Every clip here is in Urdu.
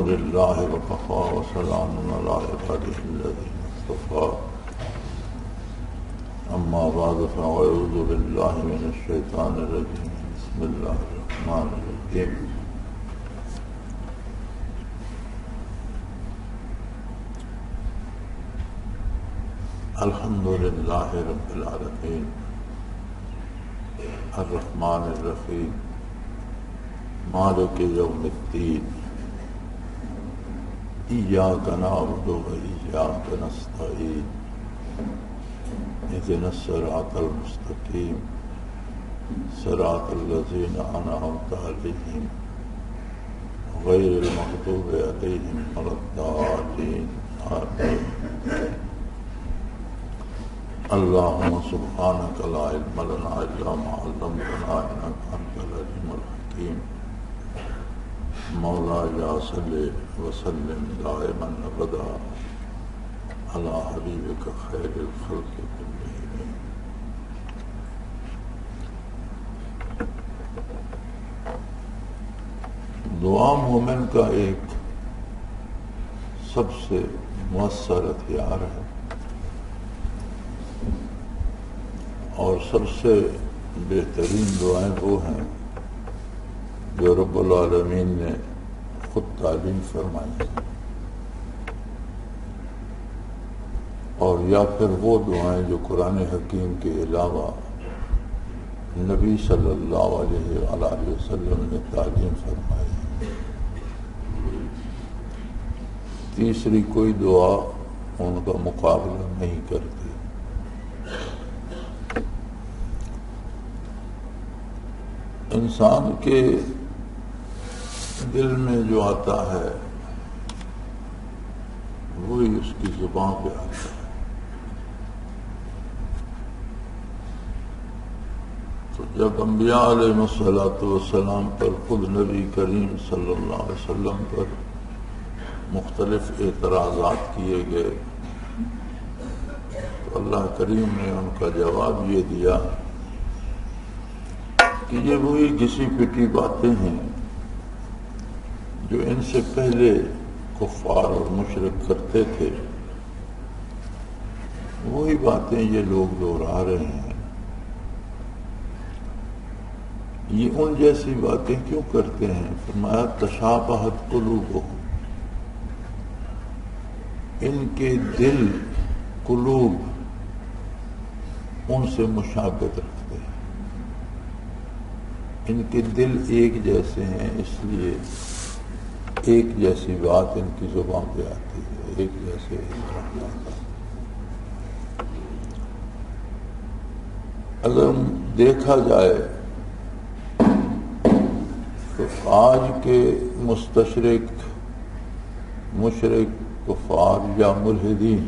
للہ وکفى وسلام علی عباده الذین اصطفى اما بعد فاعوذ باللہ من الشیطان الرجیم بسم اللہ الرحمن الرحیم الحمد للہ رب العالمین الرحمن الرحیم مالک یوم الدین ایاک نعبد و ایاک نستعین اهدنا الصراط المستقیم صراط الذین انعمت علیہم غیر المغضوب علیہم ولا الضالین آمین اللهم سبحانك لا علم لنا الا ما علمتنا انك انت العليم الحكيم مولاي صل وسلم دائما ابدا على حبيبك خير الخلق كلهم. دعا مومن کا ایک سب سے مؤثر ہتھیار ہے اور سب سے بہترین دعائیں وہ ہیں جو رب العالمین نے خود تعلیم فرمائی ہیں، اور یا پھر وہ دعائیں جو قرآن حکیم کے علاوہ نبی صلی اللہ علیہ وآلہ وسلم نے تعلیم فرمائی ہے۔ تیسری کوئی دعا ان کا مقابلہ نہیں کرتی۔ انسان کے دل میں جو آتا ہے وہی اس کی زبان پہ آتا ہے۔ تو جب انبیاء علیہ الصلوۃ والسلام پر خود نبی کریم صلی اللہ علیہ وسلم پر مختلف اعتراضات کیے گئے تو اللہ کریم نے ان کا جواب یہ دیا کہ یہ وہی گھسی پٹی باتیں ہیں جو ان سے پہلے کفار اور مشرک کرتے تھے، وہی باتیں یہ لوگ دہرا رہے ہیں۔ یہ ان جیسی باتیں کیوں کرتے ہیں؟ فرمایا تشابہت قلوبہم، ان کے دل قلوب ان سے مشابہت رکھتے ہیں، ان کے دل ایک جیسے ہیں، اس لیے ایک جیسی بات ان کی زبان پہ آتی ہے، ایک جیسے آتا ہے۔ اگر دیکھا جائے تو آج کے مشرک کفار یا ملحدین،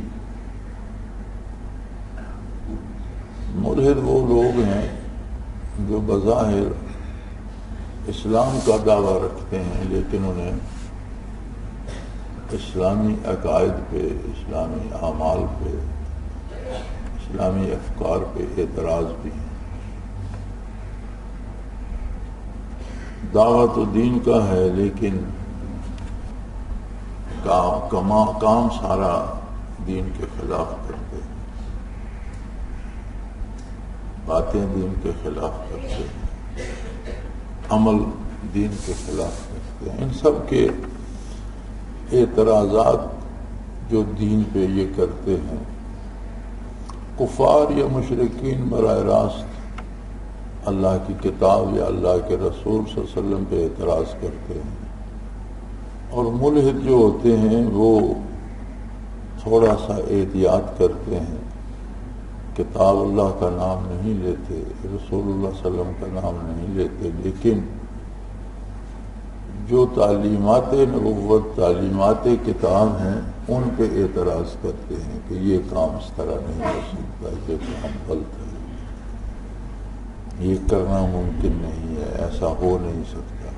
ملحد وہ لوگ ہیں جو بظاہر اسلام کا دعویٰ رکھتے ہیں لیکن انہیں اسلامی عقائد پہ، اسلامی اعمال پہ، اسلامی افکار پہ اعتراض بھی ہے۔ دعویٰ تو دین کا ہے لیکن کام سارا دین کے خلاف کرتے ہیں، باتیں دین کے خلاف کرتے ہیں، عمل دین کے خلاف کرتے ہیں۔ ان سب کے اعتراضات جو دین پہ یہ کرتے ہیں، کفار یا مشرکین براہ راست اللہ کی کتاب یا اللہ کے رسول صلی اللہ علیہ وسلم پہ اعتراض کرتے ہیں، اور ملحد جو ہوتے ہیں وہ تھوڑا سا احتیاط کرتے ہیں، کتاب اللہ کا نام نہیں لیتے، رسول اللہ صلی اللہ علیہ وسلم کا نام نہیں لیتے، لیکن جو تعلیمات نبوت، تعلیمات کتاب ہیں ان پہ اعتراض کرتے ہیں کہ یہ کام اس طرح نہیں ہو سکتا، یہ کام غلط ہے، یہ کرنا ممکن نہیں ہے، ایسا ہو نہیں سکتا،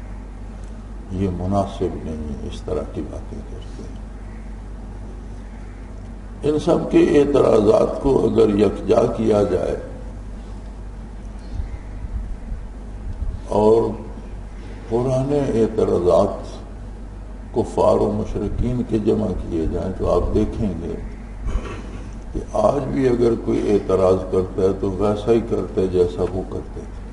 یہ مناسب نہیں ہے، اس طرح کی باتیں کرتے ہیں۔ ان سب کے اعتراضات کو اگر یکجا کیا جائے اور پرانے اعتراضات کفار و مشرکین کے جمع کیے جائیں تو آپ دیکھیں گے کہ آج بھی اگر کوئی اعتراض کرتا ہے تو ویسا ہی کرتا ہے جیسا وہ کرتے تھے۔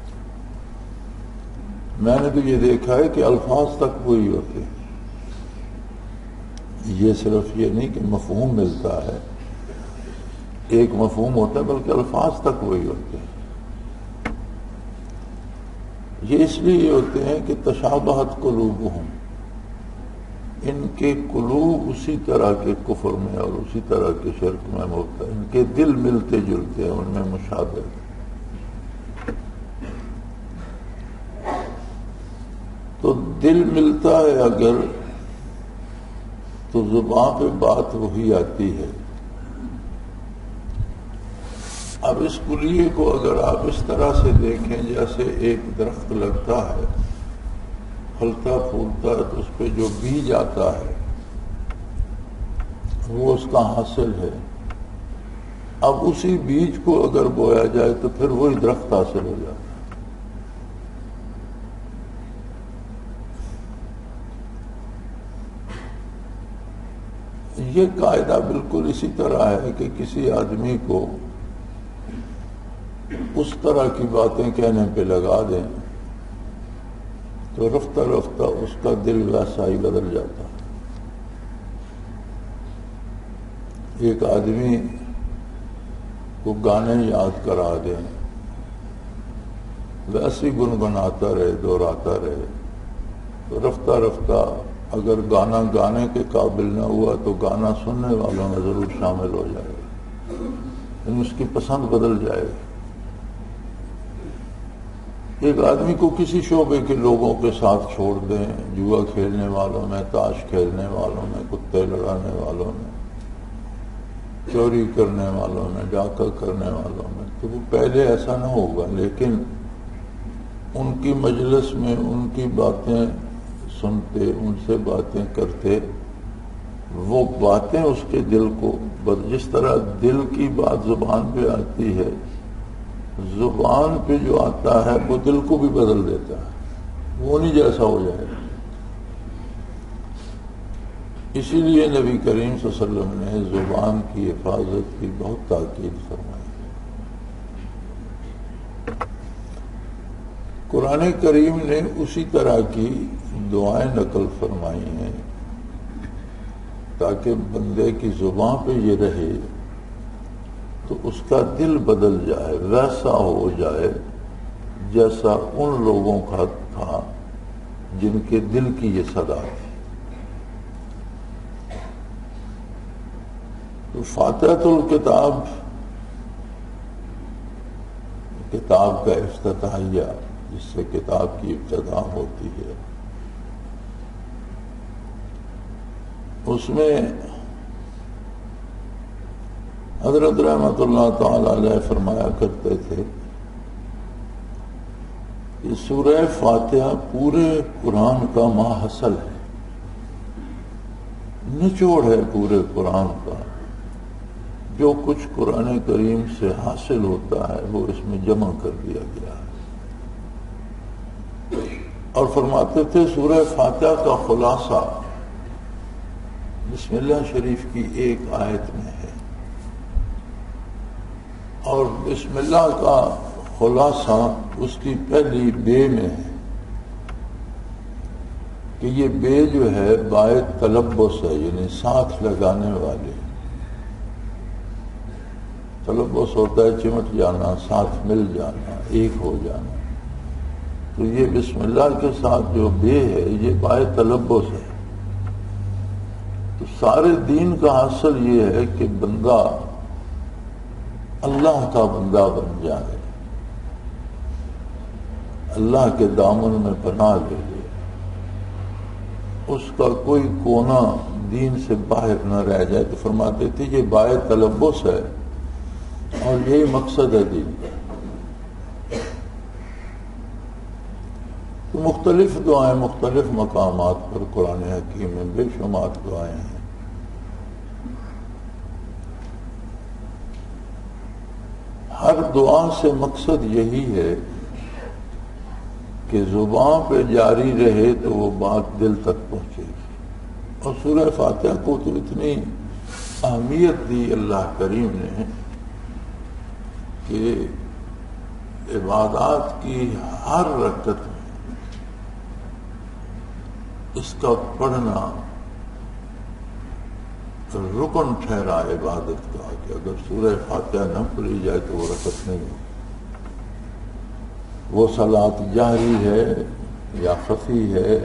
میں نے تو یہ دیکھا ہے کہ الفاظ تک وہی ہوتے ہیں، یہ صرف یہ نہیں کہ مفہوم ملتا ہے، ایک مفہوم ہوتا ہے بلکہ الفاظ تک وہی ہوتے ہیں۔ یہ اس لیے ہوتے ہیں کہ تشابہت قلوبہم، ان کے قلوب اسی طرح کے کفر میں اور اسی طرح کے شرک میں مبتلا، ان کے دل ملتے جلتے ہیں، ان میں مشابہت۔ تو دل ملتا ہے اگر تو زبان پہ بات وہی آتی ہے۔ اب اس کلیے کو اگر آپ اس طرح سے دیکھیں جیسے ایک درخت لگتا ہے، پھلتا پھولتا ہے، تو اس پہ جو بیج آتا ہے وہ اس کا حاصل ہے۔ اب اسی بیج کو اگر بویا جائے تو پھر وہی درخت حاصل ہو جاتا ہے۔ یہ قاعدہ بالکل اسی طرح ہے کہ کسی آدمی کو اس طرح کی باتیں کہنے پہ لگا دیں تو رفتہ رفتہ اس کا دل ویسا ہی بدل جاتا ہے۔ ایک آدمی کو گانے یاد کرا دیں، ویسے گنگناتا رہے، دہراتا رہے، تو رفتہ رفتہ اگر گانا گانے کے قابل نہ ہوا تو گانا سننے والوں میں ضرور شامل ہو جائے گا، یعنی اس کی پسند بدل جائے گی۔ ایک آدمی کو کسی شعبے کے لوگوں کے ساتھ چھوڑ دیں، جوا کھیلنے والوں میں، تاش کھیلنے والوں میں، کتے لڑانے والوں میں، چوری کرنے والوں میں، ڈاکہ کرنے والوں میں، تو وہ پہلے ایسا نہ ہوگا، لیکن ان کی مجلس میں ان کی باتیں سنتے، ان سے باتیں کرتے، وہ باتیں اس کے دل کو جس طرح دل کی بات زبان پہ آتی ہے، زبان پہ جو آتا ہے وہ دل کو بھی بدل دیتا ہے، وہ نہیں جیسا ہو جائے گا۔ اسی لیے نبی کریم صلی اللہ علیہ وسلم نے زبان کی حفاظت کی بہت تاکید فرمائی۔ قرآن کریم نے اسی طرح کی دعائیں نقل فرمائی ہیں تاکہ بندے کی زبان پہ یہ رہے تو اس کا دل بدل جائے، ویسا ہو جائے جیسا ان لوگوں کا تھا جن کے دل کی یہ صدا تھی۔ تو فاتحۃ الکتاب، کتاب کا افتتاحیہ جس سے کتاب کی ابتدا ہوتی ہے، اس میں حضرت رحمت اللہ تعالی علیہ فرمایا کرتے تھے کہ سورہ فاتحہ پورے قرآن کا ماحصل ہے، نچوڑ ہے پورے قرآن کا، جو کچھ قرآن کریم سے حاصل ہوتا ہے وہ اس میں جمع کر دیا گیا ہے۔ اور فرماتے تھے سورہ فاتحہ کا خلاصہ بسم اللہ شریف کی ایک آیت میں ہے، اور بسم اللہ کا خلاصہ اس کی پہلی بے میں ہے کہ یہ بے جو ہے بائے تلبس ہے، یعنی ساتھ لگانے والے۔ تلبس ہوتا ہے چمٹ جانا، ساتھ مل جانا، ایک ہو جانا، تو یہ بسم اللہ کے ساتھ جو بے ہے یہ بائے تلبس ہے۔ تو سارے دین کا حاصل یہ ہے کہ بندہ اللہ کا بندہ بن جائے، اللہ کے دامن میں پناہ لے لے، اس کا کوئی کونا دین سے باہر نہ رہ جائے۔ تو فرماتے تھے یہ بائے تلبس ہے اور یہی مقصد ہے دین کا۔ تو مختلف دعائیں مختلف مقامات پر قرآن حکیم میں بے شمار دعائیں ہیں۔ ہر دعا سے مقصد یہی ہے کہ زبان پہ جاری رہے تو وہ بات دل تک پہنچے گی۔ اور سورہ فاتحہ کو تو اتنی اہمیت دی اللہ کریم نے کہ عبادات کی ہر رکعت میں اس کا پڑھنا رکن ٹھہرا عبادت کا کہ اگر سورہ فاتحہ نہ پڑھی جائے تو وہ رکعت نہیں ہوگی. وہ صلاۃ جہری ہے یا خفی ہے،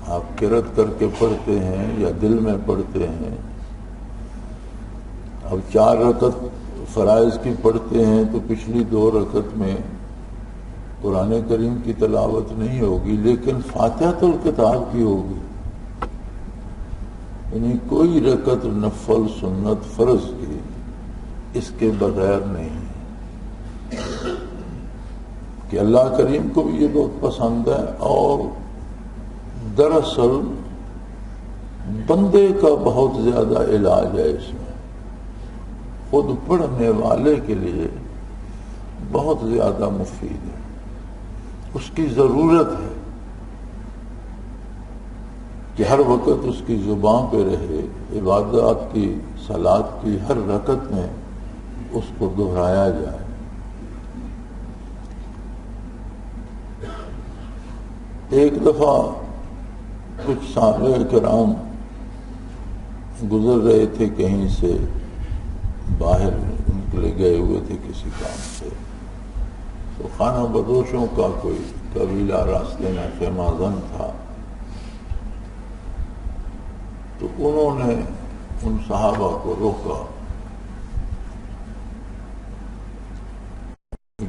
آپ قرأت کر کے پڑھتے ہیں یا دل میں پڑھتے ہیں. اب 4 رکعت فرائض کی پڑھتے ہیں تو پچھلی 2 رکعت میں قرآن کریم کی تلاوت نہیں ہوگی، لیکن فاتحۃ الکتاب کی ہوگی. یعنی کوئی رکعت نفل سنت فرض کی اس کے بغیر نہیں، کہ اللہ کریم کو بھی یہ بہت پسند ہے. اور دراصل بندے کا بہت زیادہ علاج ہے اس میں، خود پڑھنے والے کے لیے بہت زیادہ مفید ہے. اس کی ضرورت ہے کہ ہر وقت اس کی زبان پہ رہے، عبادات کی صلاۃ کی ہر رکعت میں اس کو دہرایا جائے. ایک دفعہ کچھ صحابہ کرام گزر رہے تھے، کہیں سے باہر نکلے گئے ہوئے تھے کسی کام سے، تو خانہ بدوشوں کا کوئی قبیلہ راستے میں خیمہ زن تھا. تو انہوں نے ان صحابہ کو روکا،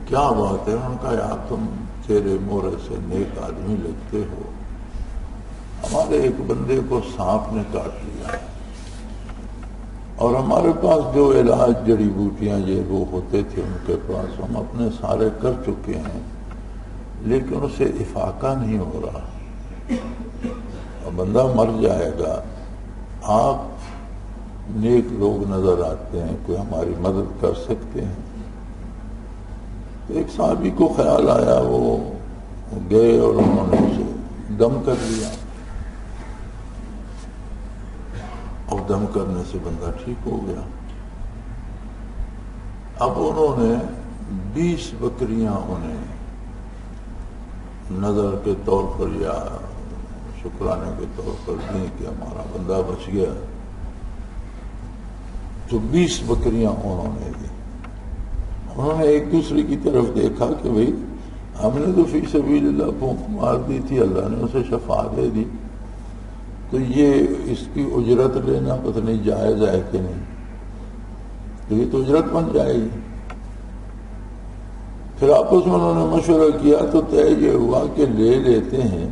کیا بات ہے؟ انہوں نے کہا یار تم چہرے مورے سے نیک آدمی لگتے ہو، ہمارے ایک بندے کو سانپ نے کاٹ لیا اور ہمارے پاس جو علاج جڑی بوٹیاں یہ وہ ہوتے تھے ان کے پاس ہم اپنے سارے کر چکے ہیں، لیکن اسے افاقہ نہیں ہو رہا اور بندہ مر جائے گا. آپ نیک لوگ نظر آتے ہیں، کوئی ہماری مدد کر سکتے ہیں؟ تو ایک صحابی کو خیال آیا، وہ گئے اور انہوں نے اسے دم کر لیا، اور دم کرنے سے بندہ ٹھیک ہو گیا. اب انہوں نے 20 بکریاں انہیں نظر کے طور پر یا شکرانے کے طور پر دیں کہ ہمارا بندہ بچ گیا. تو 20 بکریاں انہوں نے دی. انہوں نے ایک دوسرے کی طرف دیکھا کہ بھئی ہم نے تو فی سبیل اللہ پھونک مار دی تھی، اللہ نے اسے شفا دے دی، تو یہ اس کی اجرت لینا پتہ نہیں جائز ہے کہ نہیں، تو یہ تو اجرت بن جائے گی. پھر آپس میں انہوں نے مشورہ کیا تو طے یہ ہوا کہ لے لیتے ہیں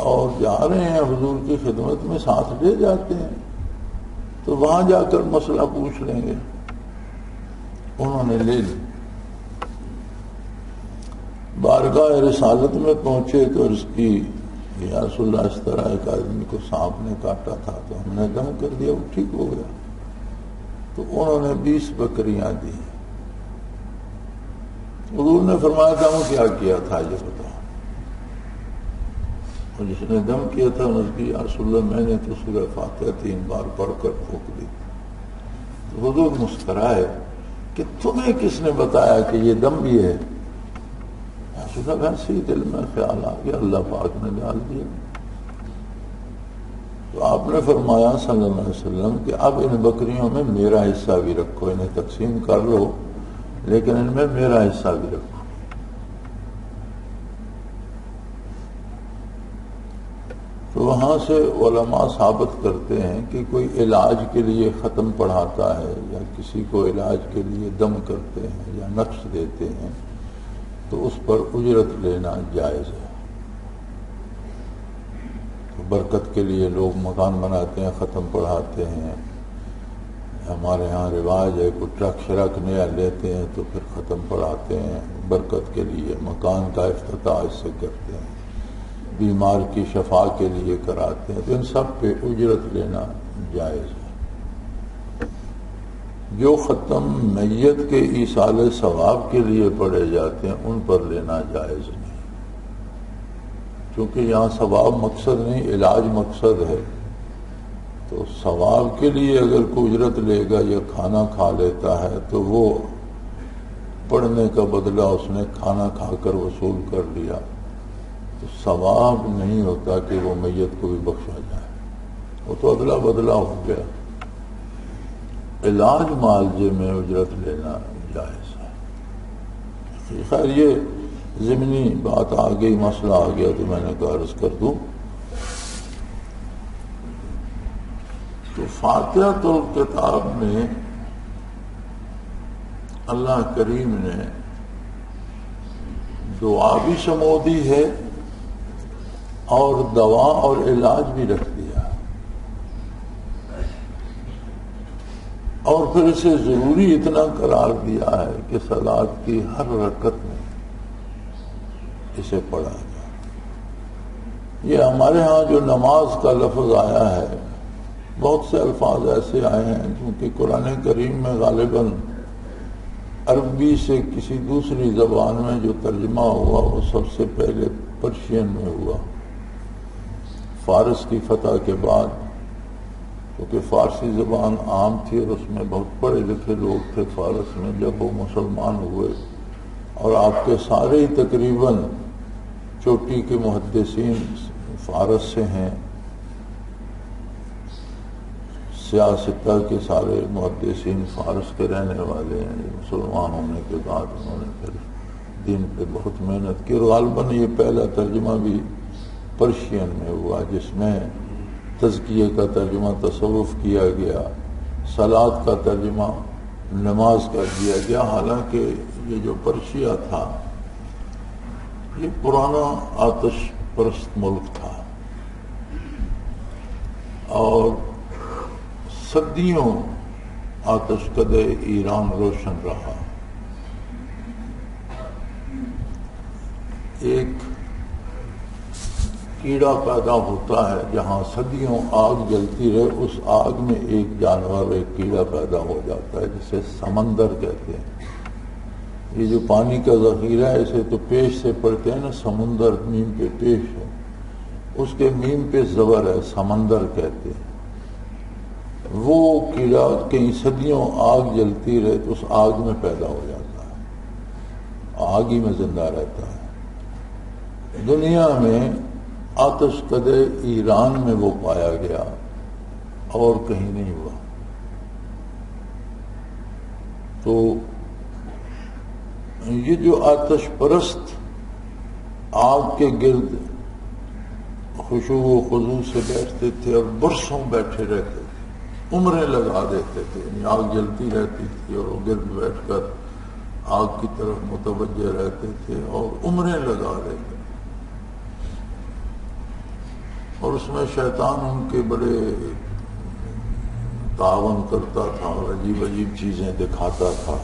اور جا رہے ہیں حضور کی خدمت میں ساتھ لے جاتے ہیں، تو وہاں جا کر مسئلہ پوچھ لیں گے. انہوں نے لے لی. بارگاہ رسالت میں پہنچے تو اس کی یا رسول اللہ اس طرح ایک آدمی کو سانپ نے کاٹا تھا تو ہم نے دم کر دیا، وہ ٹھیک ہو گیا. تو انہوں نے 20 بکریاں دی. حضور نے فرمایا تھا وہ کیا کیا تھا یہ بتاؤ. اور جس نے دم کیا تھا انہوں نے یا رسول اللہ میں نے تو سورہ فاتحہ 3 بار پڑھ کر پھونک دی. تو حضور مسکرائے کہ تمہیں کس نے بتایا کہ یہ دم بھی ہے؟ رسول اللہ ویسے ہی دل میں خیال آ گیا، اللہ پاک نے ڈال دیا. تو آپ نے فرمایا صلی اللہ علیہ وسلم کہ اب ان بکریوں میں میرا حصہ بھی رکھو، انہیں تقسیم کر لو لیکن ان میں میرا حصہ بھی رکھو. تو وہاں سے علماء ثابت کرتے ہیں کہ کوئی علاج کے لیے ختم پڑھاتا ہے یا کسی کو علاج کے لیے دم کرتے ہیں یا نقش دیتے ہیں تو اس پر اجرت لینا جائز ہے. تو برکت کے لیے لوگ مکان بناتے ہیں، ختم پڑھاتے ہیں. ہمارے ہاں رواج ہے کوئی ٹرک شرک نیا لیتے ہیں تو پھر ختم پڑھاتے ہیں برکت کے لیے، مکان کا افتتاح اس سے کرتے ہیں، بیمار کی شفا کے لیے کراتے ہیں. تو ان سب پہ اجرت لینا جائز ہے. جو ختم میت کے ایصال ثواب کے لیے پڑھے جاتے ہیں ان پر لینا جائز نہیں. چونکہ یہاں ثواب مقصد نہیں، علاج مقصد ہے، تو ثواب کے لیے اگر کوئی اجرت لے گا یا کھانا کھا لیتا ہے تو وہ پڑھنے کا بدلہ اس نے کھانا کھا کر وصول کر لیا، تو ثواب نہیں ہوتا کہ وہ میت کو بھی بخشا جائے، وہ تو ادلا بدلہ ہو گیا۔ علاج معالجے میں اجرت لینا جائز ہے۔ خیر یہ ضمنی بات آ گئی، مسئلہ آ گیا تو میں نے کہا عرض کر دوں۔ تو فاتحۃ الکتاب میں اللہ کریم نے دعا بھی شمودی ہے اور دوا اور علاج بھی رکھ دیا، اور پھر اسے ضروری اتنا قرار دیا ہے کہ صلاۃ کی ہر رکعت میں اسے پڑھا جائے۔ یہ ہمارے ہاں جو نماز کا لفظ آیا ہے، بہت سے الفاظ ایسے آئے ہیں کیونکہ قرآن کریم میں غالباً عربی سے کسی دوسری زبان میں جو ترجمہ ہوا وہ سب سے پہلے پرشین میں ہوا، فارس کی فتح کے بعد، کیونکہ فارسی زبان عام تھی اور اس میں بہت پڑھے لکھے لوگ تھے فارس میں۔ جب وہ مسلمان ہوئے اور آپ کے سارے ہی تقریباً چوٹی کے محدثین فارس سے ہیں، سیاستہ کے سارے محدثین فارس کے رہنے والے ہیں، مسلمان ہونے کے بعد انہوں نے پھر دین پہ بہت محنت کی، اور غالباً یہ پہلا ترجمہ بھی پرشین میں ہوا جس میں تزکیے کا ترجمہ تصوف کیا گیا، صلاۃ کا ترجمہ نماز کر دیا گیا۔ حالانکہ یہ جو پرشیا تھا یہ پرانا آتش پرست ملک تھا اور صدیوں آتش کدے ایران روشن رہا۔ ایک کیڑا پیدا ہوتا ہے جہاں صدیوں آگ جلتی رہے، اس آگ میں ایک جانور، ایک کیڑا پیدا ہو جاتا ہے جسے سمندر کہتے ہیں۔ یہ جو پانی کا ذخیرہ ہے اسے تو پیش سے پڑھتے ہیں نا، سمندر میم پہ پیش ہے، اس کے میم پہ زبر ہے، سمندر کہتے ہیں۔ وہ کیڑا کئی صدیوں آگ جلتی رہے تو اس آگ میں پیدا ہو جاتا ہے، آگ ہی میں زندہ رہتا ہے۔ دنیا میں آتش کدے ایران میں وہ پایا گیا اور کہیں نہیں ہوا۔ تو یہ جو آتش پرست آگ کے گرد خشوع و خضوع سے بیٹھتے تھے اور برسوں بیٹھے رہتے تھے، عمریں لگا دیتے تھے، یعنی آگ جلتی رہتی تھی اور وہ گرد بیٹھ کر آگ کی طرف متوجہ رہتے تھے اور عمریں لگا دیتے، اور اس میں شیطان ان کے بڑے تعاون کرتا تھا اور عجیب عجیب چیزیں دکھاتا تھا۔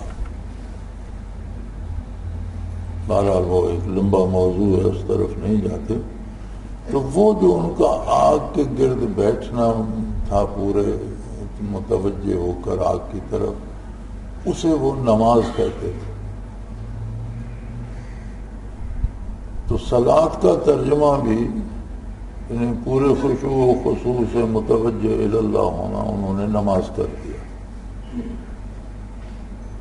بہرحال وہ ایک لمبا موضوع ہے، اس طرف نہیں جاتے۔ تو وہ جو ان کا آگ کے گرد بیٹھنا تھا پورے متوجہ ہو کر آگ کی طرف، اسے وہ نماز کہتے تھے۔ تو صلاۃ کا ترجمہ بھی یعنی پورے خشوع و خضوع سے متوجہ الی اللہ ہونا انہوں نے نماز کر دیا،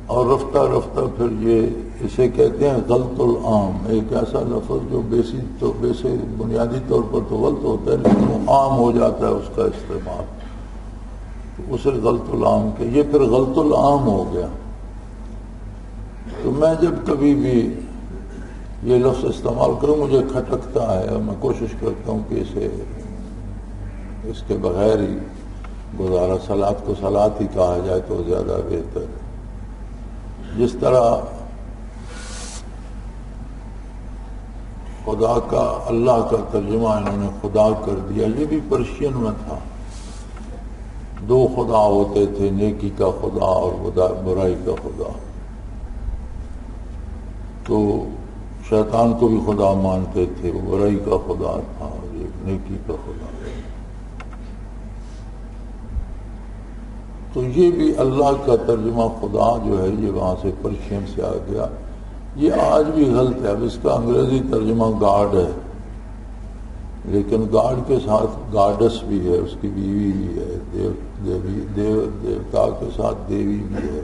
اور رفتہ رفتہ پھر یہ اسے کہتے ہیں غلط العام، ایک ایسا لفظ جو بنیادی طور پر تو غلط ہوتا ہے لیکن وہ عام ہو جاتا ہے اس کا استعمال، تو اسے غلط العام کہ یہ پھر غلط العام ہو گیا۔ تو میں جب کبھی بھی یہ لفظ استعمال کروں مجھے کھٹکتا ہے اور میں کوشش کرتا ہوں کہ اس کے بغیر ہی گزارا، صلاۃ کو صلاۃ ہی کہا جائے تو زیادہ بہتر ہے۔ جس طرح خدا کا اللہ کا ترجمہ انہوں نے خدا کر دیا، یہ بھی پرشین میں تھا۔ دو خدا ہوتے تھے، نیکی کا خدا اور برائی کا خدا۔ تو شیطان کو بھی خدا مانتے تھے، وہ برائی کا خدا تھا اور ایک نیکی کا خدا۔ تو یہ بھی اللہ کا ترجمہ خدا جو ہے یہ وہاں سے پرشین سے آ گیا۔ یہ آج بھی غلط ہے، اب اس کا انگریزی ترجمہ گاڈ ہے، لیکن گاڈ کے ساتھ گاڈس بھی ہے، اس کی بیوی بھی ہے، دیوتا کے ساتھ دیوی بھی ہے.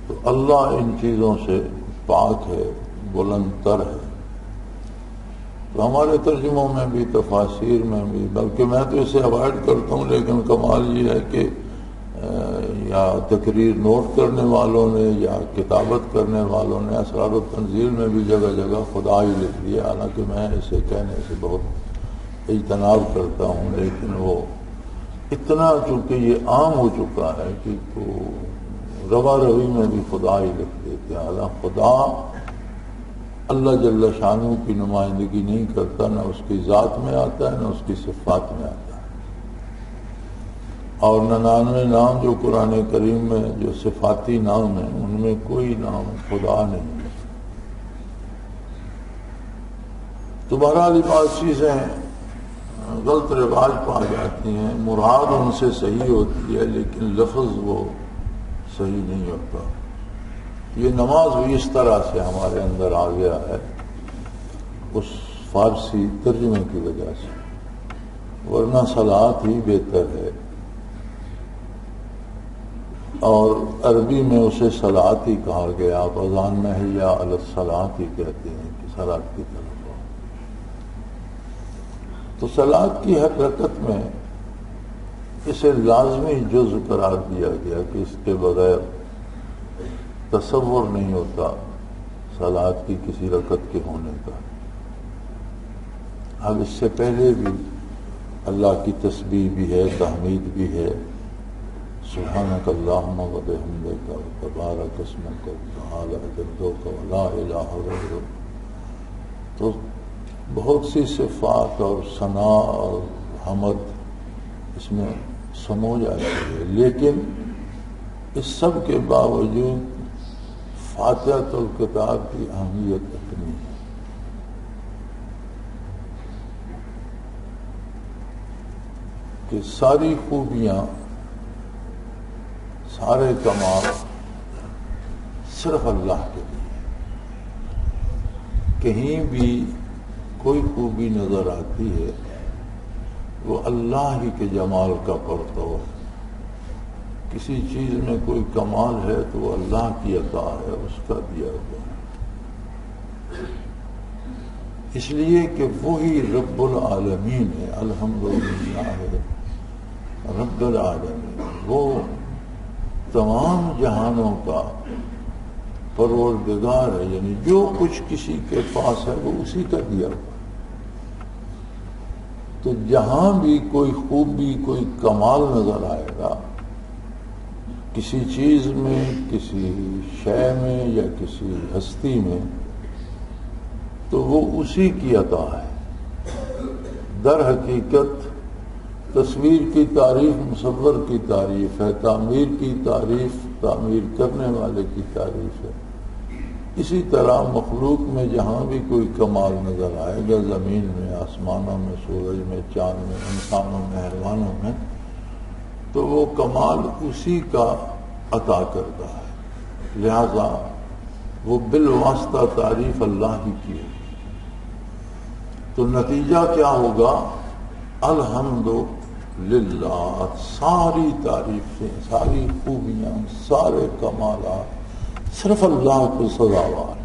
تو اللہ ان چیزوں سے پاک ہے، بلند تر ہے. تو ہمارے ترجموں میں بھی، تفاسیر میں بھی، بلکہ میں تو اسے اوائڈ کرتا ہوں، لیکن کمال یہ ہے کہ یا تقریر نوٹ کرنے والوں نے یا کتابت کرنے والوں نے اسرار التنزیل میں بھی جگہ جگہ خدا ہی لکھ دیا، حالانکہ میں اسے کہنے سے بہت اجتناب کرتا ہوں، لیکن وہ اتنا چونکہ یہ عام ہو چکا ہے کہ تو روا روی میں بھی خدا ہی لکھ دیتے ہیں. حالانکہ خدا اللہ جل شانہ کی نمائندگی نہیں کرتا، نہ اس کی ذات میں آتا ہے نہ اس کی صفات میں آتا ہے. اور 99 نام جو قرآن کریم میں جو صفاتی نام ہیں ان میں کوئی نام خدا نہیں ہے. تو بہرحال بات چیزیں غلط رواج پا جاتی ہیں، مراد ان سے صحیح ہوتی ہے لیکن لفظ وہ صحیح نہیں ہوتا. یہ نماز بھی اس طرح سے ہمارے اندر آ گیا ہے اس فارسی ترجمے کی وجہ سے، ورنہ صلاۃ ہی بہتر ہے. اور عربی میں اسے صلاۃ ہی کہا گیا. آپ اذان میں حی علی الصلاۃ ہی کہتے ہیں کہ صلاۃ کی طرف آؤ. تو صلاۃ کی ہر رکعت میں اسے لازمی جز قرار دیا گیا کہ اس کے بغیر تصور نہیں ہوتا صلاۃ کی کسی رکعت کے ہونے کا. اب اس سے پہلے بھی اللہ کی تسبیح بھی ہے، تحمید بھی ہے، سبحانک اللہم و بحمدک تبارک اسمک تعالی جدک ولا الہ غیرک. تو بہت سی صفات اور ثناء اور حمد اس میں سمو جاتی ہے، لیکن اس سب کے باوجود فاتحۃ الکتاب کی اہمیت اتنی ہے کہ ساری خوبیاں، سارے کمال صرف اللہ کے لیے. کہیں بھی کوئی خوبی نظر آتی ہے وہ اللہ ہی کے جمال کا پرتو ہے. کسی چیز میں کوئی کمال ہے تو وہ اللہ کی عطا ہے، اس کا دیا ہوا ہے. اس لیے کہ وہی رب العالمین ہے. الحمدللہ رب العالمین، وہ تمام جہانوں کا پروردگار ہے. یعنی جو کچھ کسی کے پاس ہے وہ اسی کا دیا ہوا. تو جہاں بھی کوئی خوبی، کوئی کمال نظر آئے گا کسی چیز میں، کسی شے میں یا کسی ہستی میں، تو وہ اسی کی عطا ہے. در حقیقت تصویر کی تعریف مصور کی تعریف ہے، تعمیر کی تعریف تعمیر کرنے والے کی تعریف ہے. اسی طرح مخلوق میں جہاں بھی کوئی کمال نظر آئے گا، زمین میں، آسمانوں میں، سورج میں، چاند میں، انسانوں میں، حیوانوں میں، تو وہ کمال اسی کا عطا کرتا ہے. لہذا وہ بالواسطہ تعریف اللہ ہی کی ہے. تو نتیجہ کیا ہوگا؟ الحمدللہ، ساری تعریفیں، ساری خوبیاں، سارے کمالات صرف اللہ کو سزاوار.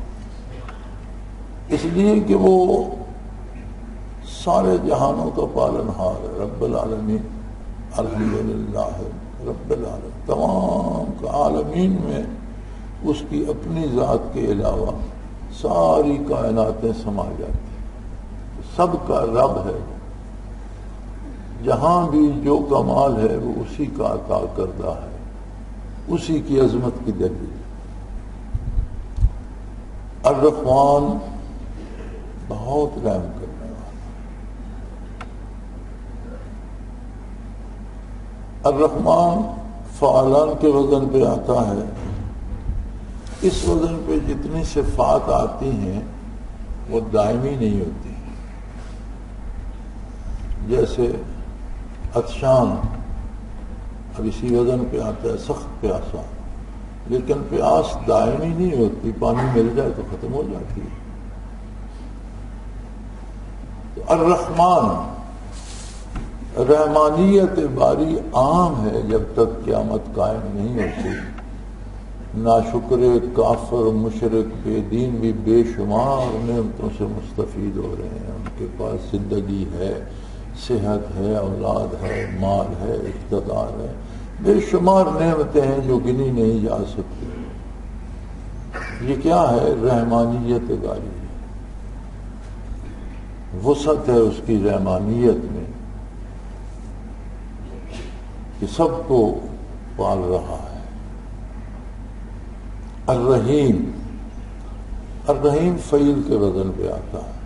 اس لیے کہ وہ سارے جہانوں کا پالنہار ہے، رب العالمین. الحمدللہ رب العالمین، تمام عالمین میں اس کی اپنی ذات کے علاوہ ساری کائناتیں سما جاتی ہیں. سب کا رب ہے. جہاں بھی جو کمال ہے وہ اسی کا عطا کردہ ہے، اسی کی عظمت کی دلیل. الرحمن بہت رحم کرنے والا. الرحمن فعلان کے وزن پہ آتا ہے. اس وزن پہ جتنی صفات آتی ہیں وہ دائمی نہیں ہوتی. جیسے عطشان، اب اسی وزن پہ آتا ہے سخت پیاسا، لیکن پیاس دائمی نہیں ہوتی، پانی مل جائے تو ختم ہو جاتی ہے. الرحمن، رحمانیت باری عام ہے جب تک قیامت قائم نہیں ہوتی۔ ناشکر کافر مشرک بے دین بھی بے شمار نعمتوں سے مستفید ہو رہے ہیں، ان کے پاس زندگی ہے، صحت ہے، اولاد ہے، مال ہے، اقتدار ہے، بے شمار نعمتیں ہیں جو گنی نہیں جا سکتی۔ یہ کیا ہے؟ رحمانیت باری ہے، وسعت ہے اس کی رحمانیت میں کہ سب کو پال رہا ہے۔ الرحیم، الرحیم فعیل کے وزن پہ آتا ہے۔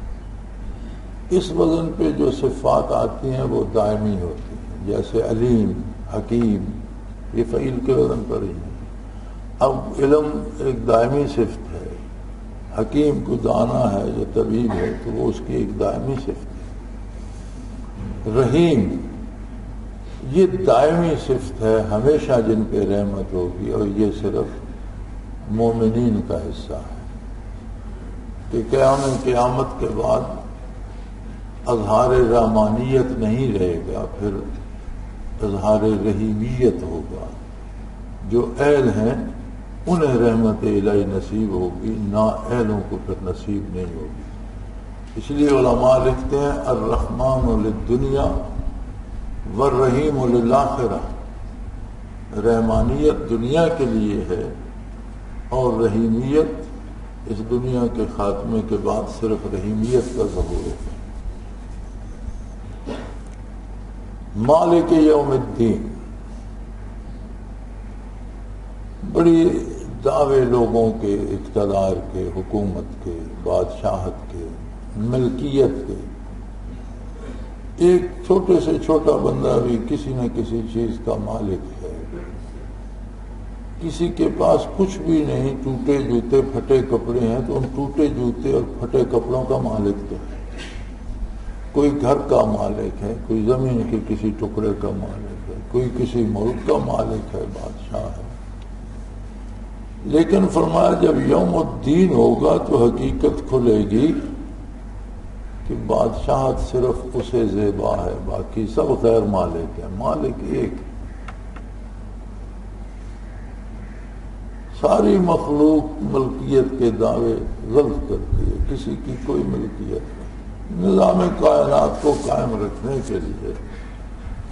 اس وزن پہ جو صفات آتی ہیں وہ دائمی ہوتی ہیں، جیسے علیم، حکیم، یہ فعیل کے وزن پر ہی ہے۔ اب علم ایک دائمی صفت ہے، حکیم کو دانا ہے یا طبیب ہے تو وہ اس کی ایک دائمی صفت ہے۔ رحیم یہ دائمی صفت ہے، ہمیشہ جن پہ رحمت ہوگی، اور یہ صرف مومنین کا حصہ ہے کہ قیامت کے بعد اظہار رحمانیت نہیں رہے گا، پھر اظہار رحیمیت ہوگا۔ جو اہل ہیں انہیں رحمت الہی نصیب ہوگی، نا اہلوں کو پھر نصیب نہیں ہوگی۔ اس لیے علماء لکھتے ہیں الرحمن للدنیا والرحیم للآخرہ، رحمانیت دنیا کے لیے ہے اور رحیمیت اس دنیا کے خاتمے کے بعد صرف رحیمیت کا ظہور ہے۔ مالک یوم الدین، بڑی دعوے لوگوں کے، اقتدار کے، حکومت کے، بادشاہت کے، ملکیت کے۔ ایک چھوٹے سے چھوٹا بندہ بھی کسی نہ کسی چیز کا مالک ہے۔ کسی کے پاس کچھ بھی نہیں، ٹوٹے جوتے پھٹے کپڑے ہیں تو ان ٹوٹے جوتے اور پھٹے کپڑوں کا مالک تو ہے۔ کوئی گھر کا مالک ہے، کوئی زمین کے کسی ٹکڑے کا مالک ہے، کوئی کسی ملک کا مالک ہے، بادشاہ ہے۔ لیکن فرمایا جب یوم الدین ہوگا تو حقیقت کھلے گی کہ بادشاہت صرف اسے زیبا ہے، باقی سب غیر مالک ہے، مالک ایک۔ ساری مخلوق ملکیت کے دعوے غلط کرتی ہے، کسی کی کوئی ملکیت نہیں۔ نظام کائنات کو قائم رکھنے کے لیے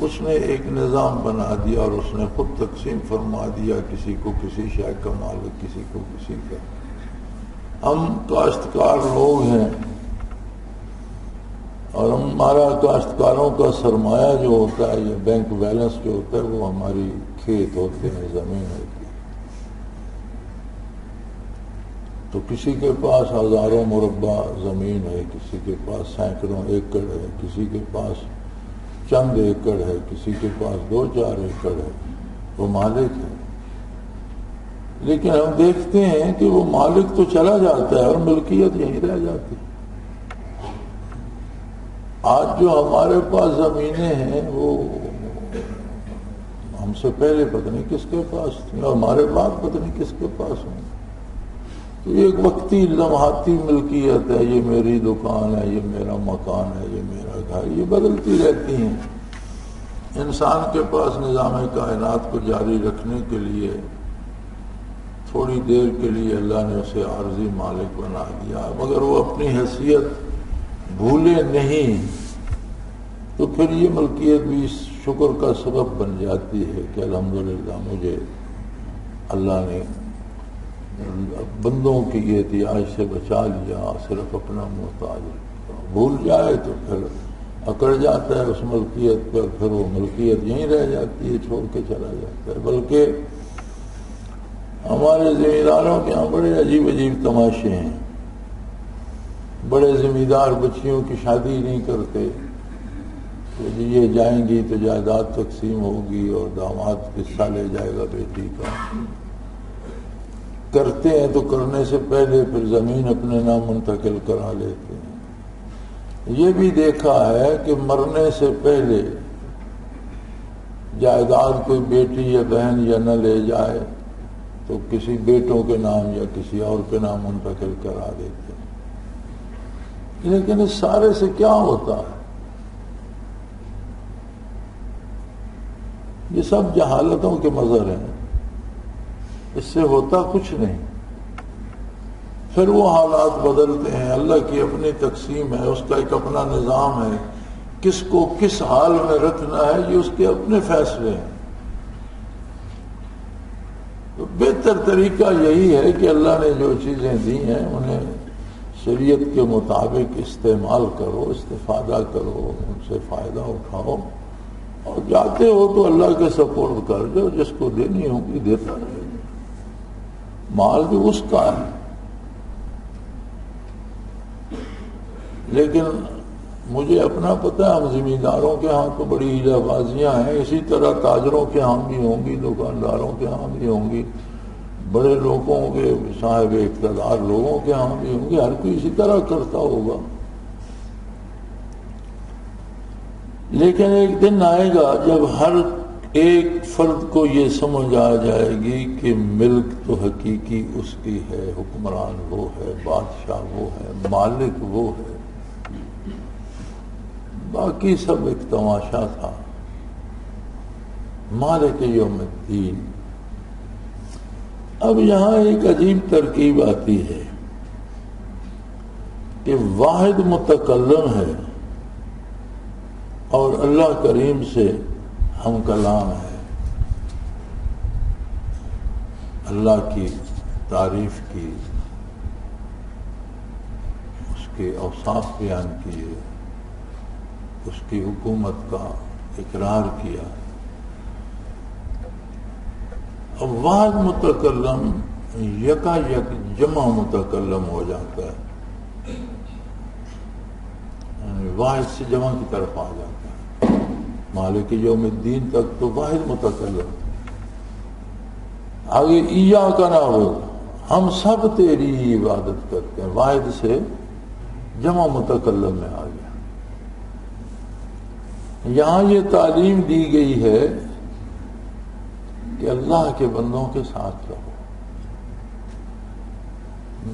اس نے ایک نظام بنا دیا اور اس نے خود تقسیم فرما دیا، کسی کو کسی شے کا مالک، کسی کو کسی کا۔ ہم کاشتکار لوگ ہیں اور ہمارا کاشتکاروں کا سرمایہ جو ہوتا ہے، یہ بینک بیلنس جو ہوتا ہے، وہ ہماری کھیت ہوتے ہیں، زمین ہوتی ہے۔ تو کسی کے پاس ہزاروں مربع زمین ہے، کسی کے پاس سینکڑوں ایکڑ ہے، کسی کے پاس چند ایکڑ ہے، کسی کے پاس 2-4 ایکڑ ہے، وہ مالک ہے۔ لیکن ہم دیکھتے ہیں کہ وہ مالک تو چلا جاتا ہے اور ملکیت یہیں رہ جاتی ہے۔ آج جو ہمارے پاس زمینیں ہیں وہ ہم سے پہلے پتہ نہیں کس کے پاس تھیں اور ہمارے بعد پتہ نہیں کس کے پاس ہوں۔ تو یہ ایک وقتی لمحاتی ملکیت ہے، یہ میری دکان ہے، یہ میرا مکان ہے، یہ میرا گھر، یہ بدلتی رہتی ہیں۔ انسان کے پاس نظام کائنات کو جاری رکھنے کے لیے تھوڑی دیر کے لیے اللہ نے اسے عارضی مالک بنا دیا، مگر وہ اپنی حیثیت بھولے نہیں تو پھر یہ ملکیت بھی شکر کا سبب بن جاتی ہے کہ الحمدللہ مجھے اللہ نے بندوں کی احتیاج سے بچا لیا، صرف اپنا محتاج بھول جائے تو پھر اکڑ جاتا ہے اس ملکیت پر، پھر وہ ملکیت یہیں رہ جاتی ہے، چھوڑ کے چلا جاتا ہے۔ بلکہ ہمارے زمینداروں کے یہاں بڑے عجیب عجیب تماشے ہیں۔ بڑے زمیندار بچیوں کی شادی نہیں کرتے، تو یہ جائیں گی تو جائیداد تقسیم ہوگی اور داماد حصہ لے جائے گا بیٹی کا۔ کرتے ہیں تو کرنے سے پہلے پھر زمین اپنے نام منتقل کرا لیتے ہیں۔ یہ بھی دیکھا ہے کہ مرنے سے پہلے جائیداد کوئی بیٹی یا بہن یا نہ لے جائے تو کسی بیٹوں کے نام یا کسی اور کے نام منتقل کرا دیتے ہیں۔ لیکن اس سارے سے کیا ہوتا ہے؟ یہ سب جہالتوں کے مظہر ہیں، اس سے ہوتا کچھ نہیں۔ پھر وہ حالات بدلتے ہیں، اللہ کی اپنی تقسیم ہے، اس کا ایک اپنا نظام ہے، کس کو کس حال میں رکھنا ہے یہ اس کے اپنے فیصلے ہیں۔ تو بہتر طریقہ یہی ہے کہ اللہ نے جو چیزیں دی ہیں انہیں شریعت کے مطابق استعمال کرو، استفادہ کرو، ان سے فائدہ اٹھاؤ، اور جاتے ہو تو اللہ کے سپورٹ کر دو، جس کو دینی ہوگی دیتا رہے، مال بھی اس کا ہے۔ لیکن مجھے اپنا پتہ ہے، ہم زمینداروں کے ہاں تو بڑی ہیلہ بازیاں ہیں، اسی طرح تاجروں کے ہاں بھی ہوں گی، دکانداروں کے ہاں بھی ہوں گی، بڑے لوگوں کے صاحب اقتدار لوگوں کے ہاں بھی ہوں گے، ہر کوئی اسی طرح کرتا ہوگا۔ لیکن ایک دن آئے گا جب ہر ایک فرد کو یہ سمجھ آ جائے گی کہ ملک تو حقیقی اس کی ہے، حکمران وہ ہے، بادشاہ وہ ہے، مالک وہ ہے، باقی سب ایک تماشا تھا۔ مالک یوم الدین۔ اب یہاں ایک عجیب ترکیب آتی ہے کہ واحد متکلم ہے اور اللہ کریم سے ہم کلام ہے، اللہ کی تعریف کی، اس کے اوصاف بیان کیے، اس کی حکومت کا اقرار کیا۔ اب واحد متکلم یکا یک جمع متکلم ہو جاتا ہے، واحد سے جمع کی طرف آ جاتا ہے۔ مالک یوم الدین تک تو واحد متکلم، آگے ایاک نعبد، ہم سب تیری ہی عبادت کرتے ہیں، واحد سے جمع متکلم میں آ گیا۔ یہاں یہ تعلیم دی گئی ہے کہ اللہ کے بندوں کے ساتھ رہو،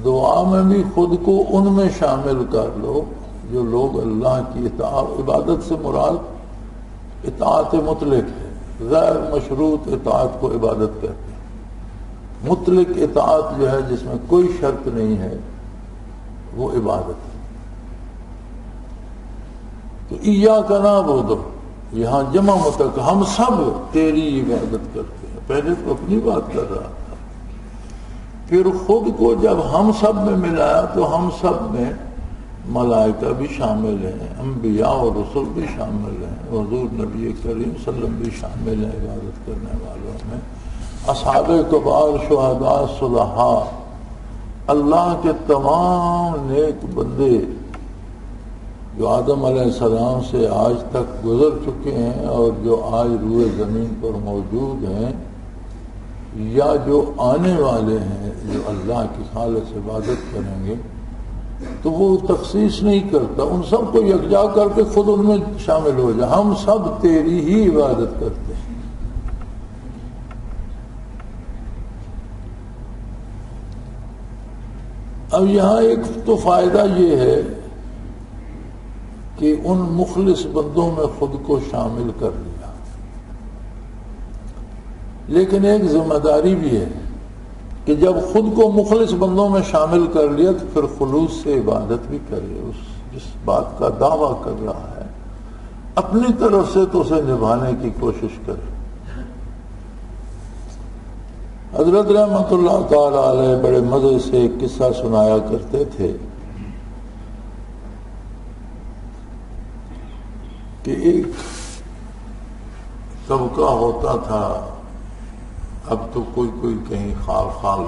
دعا میں بھی خود کو ان میں شامل کر لو جو لوگ اللہ کی اطاعت، عبادت سے مراد اطاعت مطلق ہے، غیر مشروط اطاعت کو عبادت کہتے ہیں۔ مطلق اطاعت جو ہے جس میں کوئی شرط نہیں ہے وہ عبادت ہے۔ تو ایاک نعبد، یہاں جمع متک، ہم سب تیری عبادت کرتے ہیں۔ پہلے تو اپنی بات کر رہا تھا، پھر خود کو جب ہم سب میں ملایا تو ہم سب میں ملائکہ بھی شامل ہیں، انبیاء اور رسل بھی شامل ہیں، حضور نبی کریم صلی اللہ علیہ وسلم بھی شامل ہیں عبادت کرنے والوں میں، اصحاب کبار، شہداء، صلحاء، اللہ کے تمام نیک بندے جو آدم علیہ السلام سے آج تک گزر چکے ہیں اور جو آج روئے زمین پر موجود ہیں یا جو آنے والے ہیں، جو اللہ کی خالص عبادت کریں گے، تو وہ تخصیص نہیں کرتا، ان سب کو یکجا کر کے خود ان میں شامل ہو جائے، ہم سب تیری ہی عبادت کرتے ہیں۔ اب یہاں ایک تو فائدہ یہ ہے کہ ان مخلص بندوں میں خود کو شامل کر لیا، لیکن ایک ذمہ داری بھی ہے کہ جب خود کو مخلص بندوں میں شامل کر لیا تو پھر خلوص سے عبادت بھی کرے، اس جس بات کا دعویٰ کر رہا ہے اپنی طرف سے تو اسے نبھانے کی کوشش کرے۔ حضرت رحمت اللہ تعالی علیہ بڑے مزے سے ایک قصہ سنایا کرتے تھے کہ ایک طبقہ ہوتا تھا، اب تو کوئی کہیں خال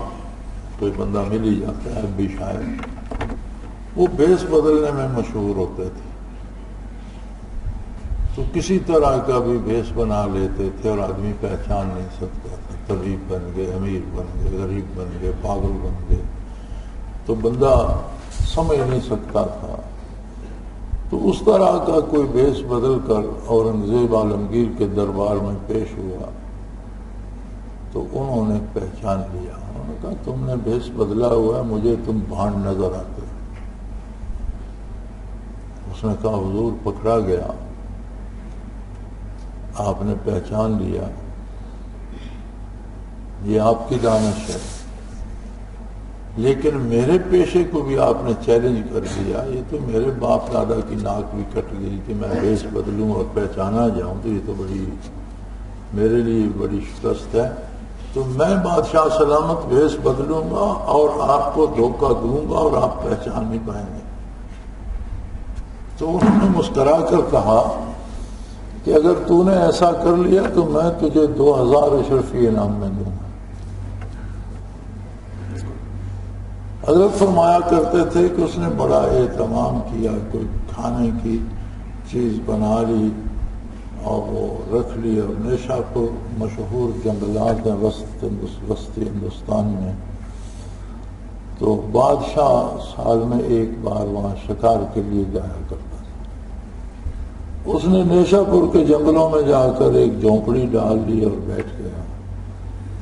کوئی بندہ مل ہی جاتا ہے، اب بھی شاید، وہ بھیس بدلنے میں مشہور ہوتے تھے، تو کسی طرح کا بھی بھیس بنا لیتے تھے اور آدمی پہچان نہیں سکتا تھا، طبیب بن گئے، امیر بن گئے، غریب بن گئے، پاگل بن گئے، تو بندہ سمجھ نہیں سکتا تھا۔ تو اس طرح کا کوئی بھیس بدل کر اورنگزیب عالمگیر کے دربار میں پیش ہوا تو انہوں نے پہچان لیا، انہوں نے کہا تم نے بھیس بدلا ہوا ہے، مجھے تم بھانڈ نظر آتے، اس نے کہا حضور پکڑا گیا، آپ نے پہچان لیا، یہ آپ کی دانش ہے، لیکن میرے پیشے کو بھی آپ نے چیلنج کر دیا، یہ تو میرے باپ دادا کی ناک بھی کٹ گئی کہ میں بھیس بدلوں اور پہچانا جاؤں، تو یہ تو بڑی میرے لیے بڑی شکست ہے، تو میں بادشاہ سلامت بھیس بدلوں گا اور آپ کو دھوکہ دوں گا اور آپ پہچان نہیں پائیں گے۔ تو انہوں نے مسکرا کر کہا کہ اگر تو نے ایسا کر لیا تو میں تجھے 2000 اشرفی انعام میں دوں گا۔ حضرت فرمایا کرتے تھے کہ اس نے بڑا اہتمام کیا، کوئی کھانے کی چیز بنا لی اور وہ رکھ لی، اور نیشا پور مشہور جنگلات ہیں وسطی ہندوستان میں، تو بادشاہ سال میں ایک بار وہاں شکار کے لیے جایا کرتا تھا۔ اس نے نیشا پور کے جنگلوں میں جا کر ایک جھونپڑی ڈال لی اور بیٹھ گیا،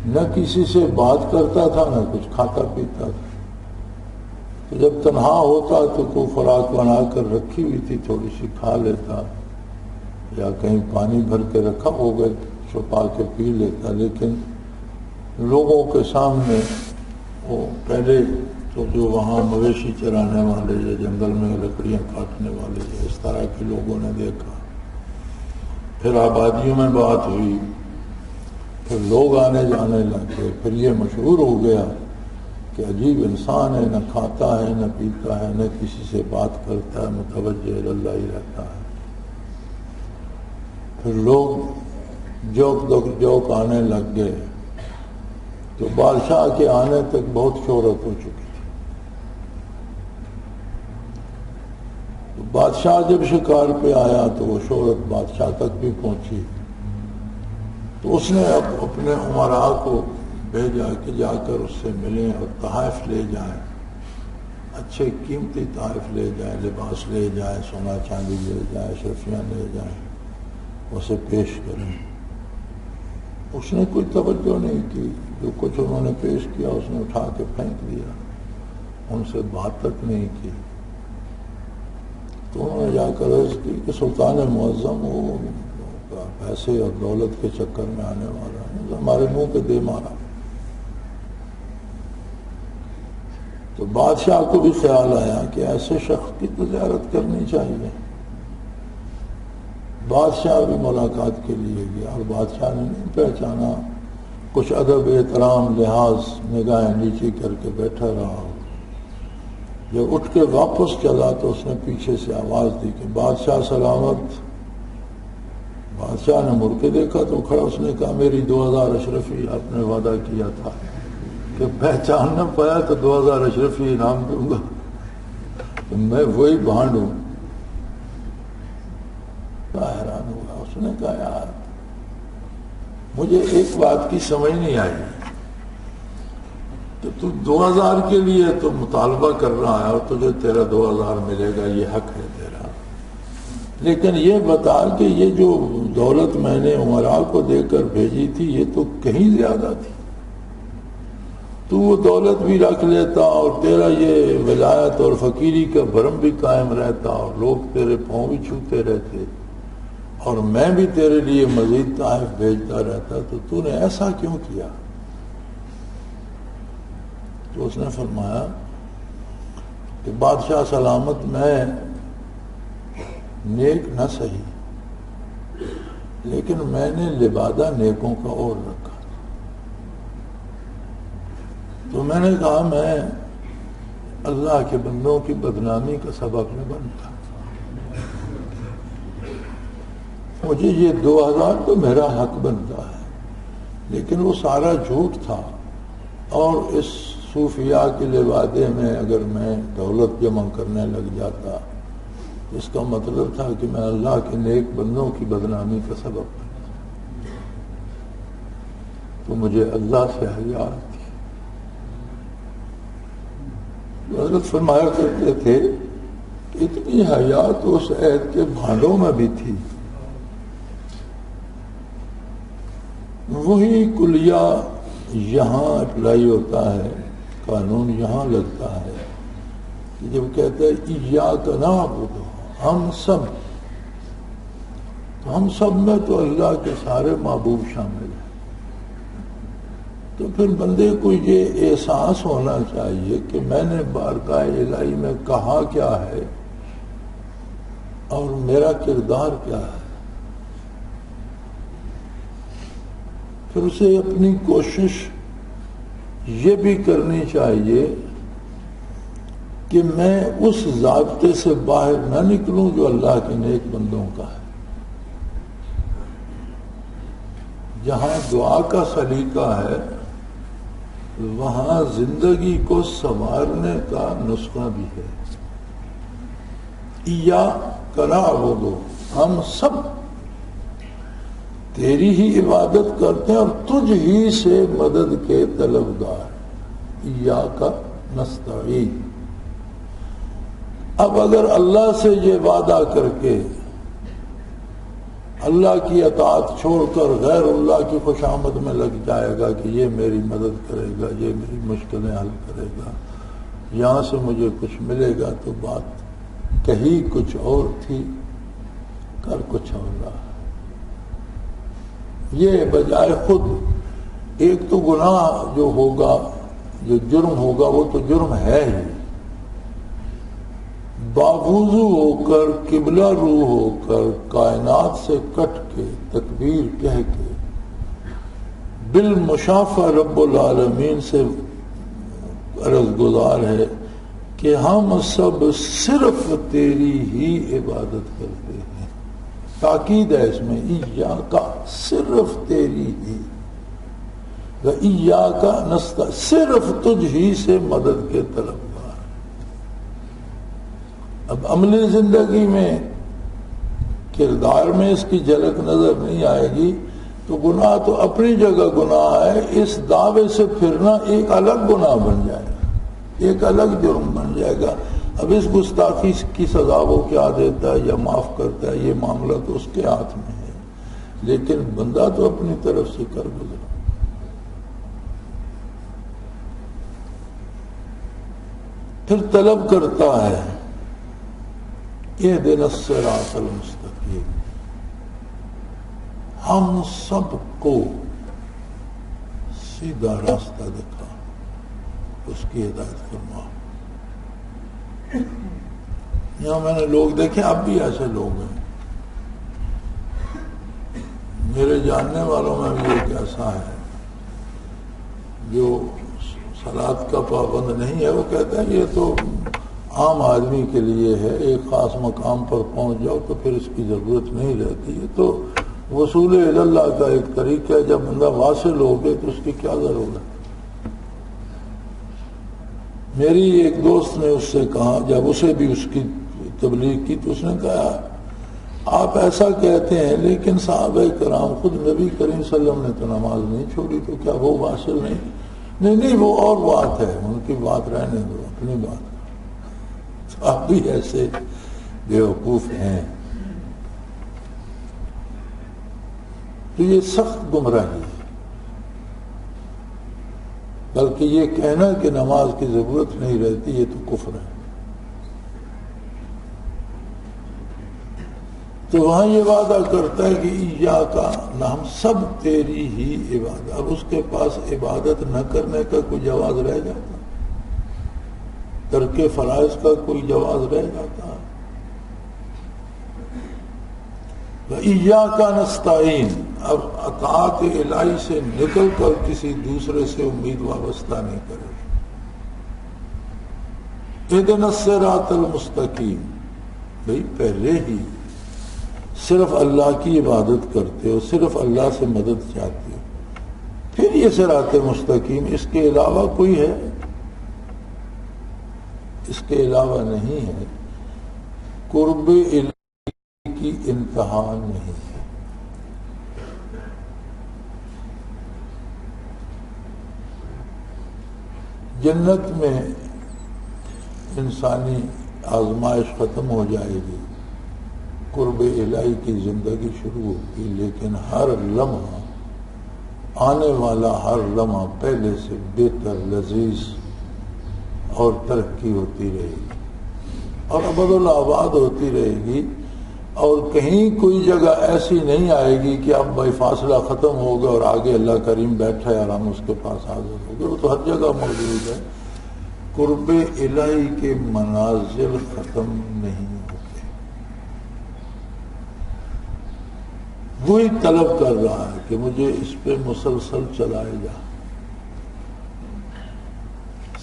نہ کسی سے بات کرتا تھا نہ کچھ کھاتا پیتا تھا، تو جب تنہا ہوتا تو کوئی خوراک بنا کر رکھی ہوئی تھی تھوڑی سی کھا لیتا، یا کہیں پانی بھر کے رکھا ہوگا چھپا کے پی لیتا، لیکن لوگوں کے سامنے وہ پہلے تو جو وہاں مویشی چرانے والے یا جنگل میں لکڑیاں کاٹنے والے اس طرح کے لوگوں نے دیکھا، پھر آبادیوں میں بات ہوئی، پھر لوگ آنے جانے لگے، پھر یہ مشہور ہو گیا کہ عجیب انسان ہے، نہ کھاتا ہے نہ پیتا ہے نہ کسی سے بات کرتا ہے، متوجہ اللہ ہی رہتا ہے۔ پھر لوگ جوک آنے لگ گئے، تو بادشاہ کے آنے تک بہت شہرت ہو چکی تھی۔ تو بادشاہ جب شکار پہ آیا تو وہ شہرت بادشاہ تک بھی پہنچی، تو اس نے اب اپنے امراء کو بھیجا کہ جا کر اس سے ملیں اور تحائف لے جائیں، اچھے قیمتی تحائف لے جائیں، لباس لے جائیں، سونا چاندی لے جائیں، اشرفیاں لے جائیں، اسے پیش کریں۔ اس نے کوئی توجہ نہیں کی، جو کچھ انہوں نے پیش کیا اس نے اٹھا کے پھینک دیا، ان سے بات تک نہیں کی۔ تو انہوں نے جا کر عرض کی کہ سلطان معظم وہ پیسے اور دولت کے چکر میں آنے والا ہے، ہمارے منہ پہ دے مارا۔ تو بادشاہ کو بھی خیال آیا کہ ایسے شخص کی تو زیارت کرنی چاہیے۔ بادشاہ بھی ملاقات کے لیے گیا اور بادشاہ نے نہیں پہچانا، کچھ ادب احترام لحاظ نگاہیں نیچی کر کے بیٹھا رہا۔ جب اٹھ کے واپس چلا تو اس نے پیچھے سے آواز دی کہ بادشاہ سلامت۔ بادشاہ نے مڑ کے دیکھا تو کھڑا، اس نے کہا میری 2000 اشرفی آپ نے وعدہ کیا تھا کہ پہچان نہ پایا تو 2000 اشرفی انعام دوں گا، تو میں وہی بھانڈ ہوں۔ حیران ہوا، اس نے کہا یار مجھے ایک بات کی سمجھ نہیں آئی کہ تو 2000 کے لیے تو مطالبہ کر رہا ہے اور تجھے تیرا 2000 ملے گا، یہ حق ہے تیرا، لیکن یہ بتا کہ یہ جو دولت میں نے امراء کو دے کر بھیجی تھی یہ تو کہیں زیادہ تھی، تو وہ دولت بھی رکھ لیتا اور تیرا یہ ولایت اور فقیری کا بھرم بھی قائم رہتا اور لوگ تیرے پاؤں بھی چھوتے رہتے اور میں بھی تیرے لیے مزید تحائف بھیجتا رہتا، تو نے ایسا کیوں کیا؟ تو اس نے فرمایا کہ بادشاہ سلامت میں نیک نہ سہی، لیکن میں نے لبادہ نیکوں کا اور رکھا، تو میں نے کہا میں اللہ کے بندوں کی بدنامی کا سبب نہ بنتا، مجھے یہ 2000 تو میرا حق بنتا ہے، لیکن وہ سارا جھوٹ تھا، اور اس صوفیاء کے لبادے میں اگر میں دولت جمع کرنے لگ جاتا اس کا مطلب تھا کہ میں اللہ کے نیک بندوں کی بدنامی کا سبب بنتا، تو مجھے اللہ سے حیا تھی۔ حضرت فرمایا کرتے تھے اتنی حیا تو اس عہد کے بھانڈوں میں بھی تھی، وہی کلیہ یہاں اپلائی ہوتا ہے، قانون یہاں لگتا ہے کہ جب کہتا ہے ایاک نعبد، ہم سب میں تو اللہ کے سارے محبوب شامل ہیں. تو پھر بندے کو یہ احساس ہونا چاہیے کہ میں نے بارگاہ الہی میں کہا کیا ہے اور میرا کردار کیا ہے. پھر اسے اپنی کوشش یہ بھی کرنی چاہیے کہ میں اس ضابطے سے باہر نہ نکلوں جو اللہ کے نیک بندوں کا ہے. جہاں دعا کا سلیقہ ہے وہاں زندگی کو سنوارنے کا نسخہ بھی ہے. ایاک نعبد، ہم سب تیری ہی عبادت کرتے ہیں اور تجھ ہی سے مدد کے طلبگار. ایاک نستعین. اب اگر اللہ سے یہ وعدہ کر کے اللہ کی اطاعت چھوڑ کر غیر اللہ کی خوشامد میں لگ جائے گا کہ یہ میری مدد کرے گا، یہ میری مشکلیں حل کرے گا، یہاں سے مجھے کچھ ملے گا، تو بات کہی کچھ اور تھی، کر کچھ اور رہا. یہ بجائے خود ایک تو گناہ جو ہوگا، جو جرم ہوگا، وہ تو جرم ہے ہی. باوضو ہو کر، قبلہ رو ہو کر، کائنات سے کٹ کے، تکبیر کہہ کے، بالمشافہ رب العالمین سے عرض گزار ہے کہ ہم سب صرف تیری ہی عبادت کرتے ہیں. تاکید ہے اس میں، ایاک، صرف تیری ہی، ایاک نستعین، صرف تجھ ہی سے مدد کے طلبگار. اب عملی زندگی میں کردار میں اس کی جھلک نظر نہیں آئے گی تو گناہ تو اپنی جگہ گناہ ہے، اس دعوے سے پھرنا ایک الگ گناہ بن جائے گا، ایک الگ جرم بن جائے گا. اب اس گستاخی کی سزا وہ کیا دیتا ہے یا معاف کرتا ہے، یہ معاملہ تو اس کے ہاتھ میں ہے، لیکن بندہ تو اپنی طرف سے کر گزرا. پھر طلب کرتا ہے اہدنا الصراط المستقیم، ہم سب کو سیدھا راستہ دکھا، اس کی ہدایت فرما. یہاں میں نے لوگ دیکھے، اب بھی ایسے لوگ ہیں، میرے جاننے والوں میں بھی ایک ایسا ہے جو صلاۃ کا پابند نہیں ہے. وہ کہتا ہے یہ تو عام آدمی کے لیے ہے، ایک خاص مقام پر پہنچ جاؤ تو پھر اس کی ضرورت نہیں رہتی. یہ تو وصول اللہ کا ایک طریقہ ہے، جب بندہ واصل ہو گئے تو اس کی کیا ضرورت. میری ایک دوست نے اس سے کہا، جب اسے بھی اس کی تبلیغ کی تو اس نے کہا آپ ایسا کہتے ہیں لیکن صحابہ کرام، خود نبی کریم صلی اللہ علیہ وسلم نے تو نماز نہیں چھوڑی، تو کیا وہ واصل نہیں وہ اور بات ہے، ان کی بات رہنے دو، اپنی بات. آپ بھی ایسے بیوقوف ہیں. تو یہ سخت گمراہی ہے. بلکہ یہ کہنا کہ نماز کی ضرورت نہیں رہتی، یہ تو کفر ہے. تو وہاں یہ وعدہ کرتا ہے کہ ایاک، ہم سب تیری ہی عبادت. اب اس کے پاس عبادت نہ کرنے کا کوئی جواز رہ جاتا، ترک فرائض کا کوئی جواز رہ جاتا. وَإِيَّاكَ نَسْتَعِينُ، اب اطاعت الہی سے نکل کر کسی دوسرے سے امید وابستہ نہیں کرے. اهْدِنَا الصِّرَاطَ الْمُسْتَقِيمَ، بھئی پہلے ہی صرف اللہ کی عبادت کرتے ہو، صرف اللہ سے مدد چاہتے ہو، پھر یہ صراط مستقیم، اس کے علاوہ کوئی ہے؟ اس کے علاوہ نہیں ہے. قرب الہی کی انتہا نہیں ہے. جنت میں انسانی آزمائش ختم ہو جائے گی، قرب الہی کی زندگی شروع ہوگی، لیکن ہر لمحہ، آنے والا ہر لمحہ پہلے سے بہتر، لذیذ اور ترقی ہوتی رہے گی. اور ابدالآباد ہوتی رہے گی، اور کہیں کوئی جگہ ایسی نہیں آئے گی کہ اب بھائی فاصلہ ختم ہوگا اور آگے اللہ کریم بیٹھا ہے اور ہم اس کے پاس حاضر ہو گئے. وہ تو ہر جگہ موجود ہے. قرب الہی کے منازل ختم نہیں ہوتے. وہی طلب کر رہا ہے کہ مجھے اس پہ مسلسل چلائے جا.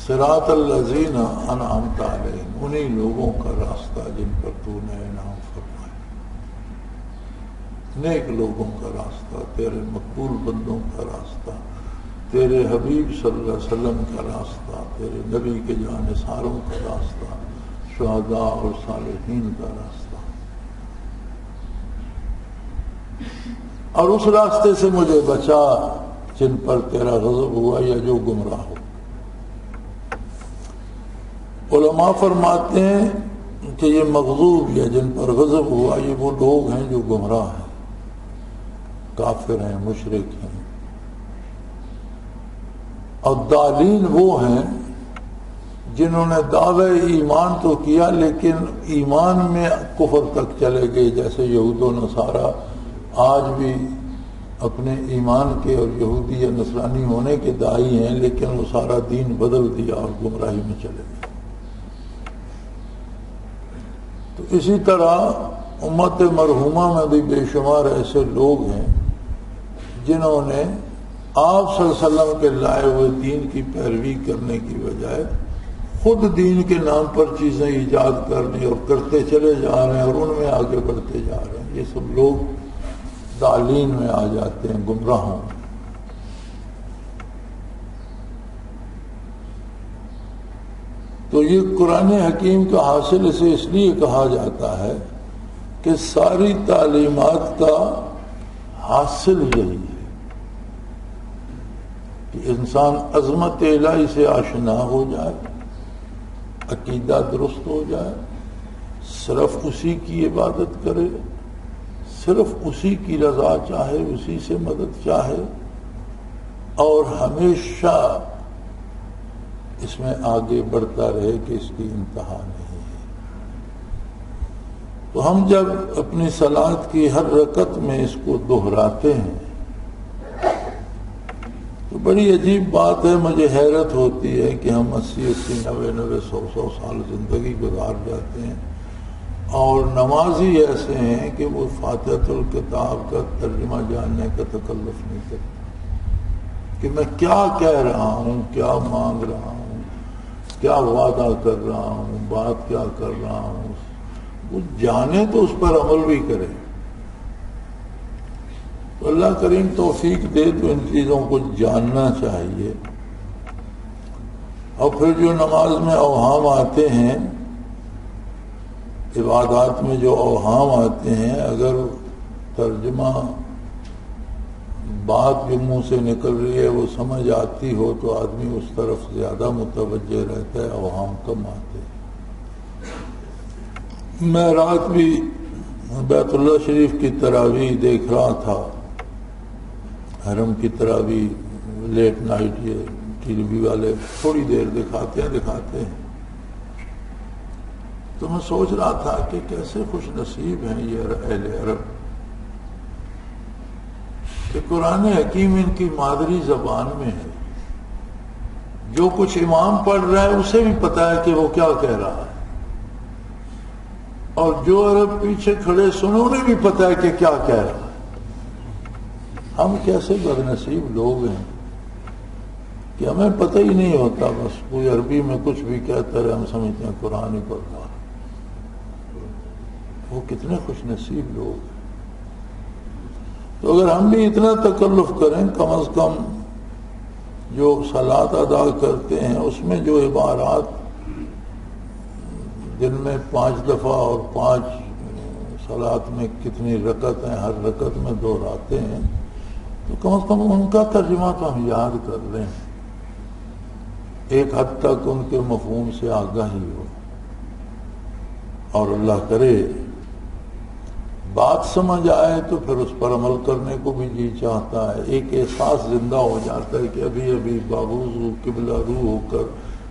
صراط الذین انعمت علیہم، انہی لوگوں کا راستہ جن پر تو نے انعام فرمایا. نیک لوگوں کا راستہ، تیرے مقبول بندوں کا راستہ، تیرے حبیب صلی اللہ علیہ وسلم کا راستہ، تیرے نبی کے جانثاروں کا راستہ، شہداء اور صالحین کا راستہ. اور اس راستے سے مجھے بچا جن پر تیرا غضب ہوا یا جو گمراہ ہو. علماء فرماتے ہیں کہ یہ مغضوب یا جن پر غضب ہوا یہ وہ لوگ ہیں جو گمراہ ہیں، کافر ہیں، مشرک ہیں. اور ضالین وہ ہیں جنہوں نے دعوی ایمان تو کیا لیکن ایمان میں کفر تک چلے گئے، جیسے یہود و نصارہ آج بھی اپنے ایمان کے اور یہودی یا نصرانی ہونے کے داعی ہیں، لیکن وہ سارا دین بدل دیا اور گمراہی میں چلے گئے. تو اسی طرح امت مرحومہ میں بھی بے شمار ایسے لوگ ہیں جنہوں نے آپ صلی اللہ علیہ وسلم کے لائے ہوئے دین کی پیروی کرنے کی بجائے خود دین کے نام پر چیزیں ایجاد کرنی اور کرتے چلے جا رہے ہیں اور ان میں آگے بڑھتے جا رہے ہیں. یہ سب لوگ ضالین میں آ جاتے ہیں، گمراہوں. تو یہ قرآن حکیم کا حاصل اسے اس لیے کہا جاتا ہے کہ ساری تعلیمات کا حاصل یہی ہے کہ انسان عظمت الہی سے آشنا ہو جائے، عقیدہ درست ہو جائے، صرف اسی کی عبادت کرے، صرف اسی کی رضا چاہے، اسی سے مدد چاہے، اور ہمیشہ اس میں آگے بڑھتا رہے کہ اس کی انتہا نہیں ہے. تو ہم جب اپنی صلاۃ کی ہر رکعت میں اس کو دہراتے ہیں تو بڑی عجیب بات ہے، مجھے حیرت ہوتی ہے کہ ہم 80 90 100 سال زندگی گزار جاتے ہیں اور نمازی ایسے ہیں کہ وہ فاتحۃ الکتاب کا ترجمہ جاننے کا تکلف نہیں کرتے کہ میں کیا کہہ رہا ہوں، کیا مانگ رہا ہوں، کیا وعدہ کر رہا ہوں، بات کیا کر رہا ہوں. وہ جانے تو اس پر عمل بھی کرے. تو اللہ کریم توفیق دے تو ان چیزوں کو جاننا چاہیے. اور پھر جو نماز میں اوہام آتے ہیں، عبادات میں جو اوہام آتے ہیں، اگر ترجمہ بات جو منہ سے نکل رہی ہے وہ سمجھ آتی ہو تو آدمی اس طرف زیادہ متوجہ رہتا ہے، اوہام کم آتے ہیں. میں رات بھی بیت اللہ شریف کی تراویح دیکھ رہا تھا، حرم کی تراویح لیٹ نائٹ، یہ ٹی وی والے تھوڑی دیر دکھاتے ہیں. تو میں سوچ رہا تھا کہ کیسے خوش نصیب ہیں یہ اہل عرب کہ قرآن حکیم ان کی مادری زبان میں ہے. جو کچھ امام پڑھ رہا ہے اسے بھی پتا ہے کہ وہ کیا کہہ رہا ہے، اور جو عرب پیچھے کھڑے سنے انہیں بھی پتا ہے کہ کیا کہہ رہا ہے. ہم کیسے بد نصیب لوگ ہیں کہ ہمیں پتہ ہی نہیں ہوتا، بس کوئی عربی میں کچھ بھی کہتا رہے ہم سمجھتے ہیں قرآن ہی پڑھ رہا ہے. وہ کتنے خوش نصیب لوگ ہیں. تو اگر ہم بھی اتنا تکلف کریں، کم از کم جو صلاۃ ادا کرتے ہیں اس میں جو عبارات دن میں 5 دفعہ اور 5 صلاۃ میں کتنی رکعت ہیں، ہر رکعت میں دہراتے ہیں، تو کم از کم ان کا ترجمہ تو ہم یاد کر لیں، ایک حد تک ان کے مفہوم سے آگاہی ہو. اور اللہ کرے بات سمجھ آئے تو پھر اس پر عمل کرنے کو بھی جی چاہتا ہے. ایک احساس زندہ ہو جاتا ہے کہ ابھی ابھی بابوز قبلہ روح ہو کر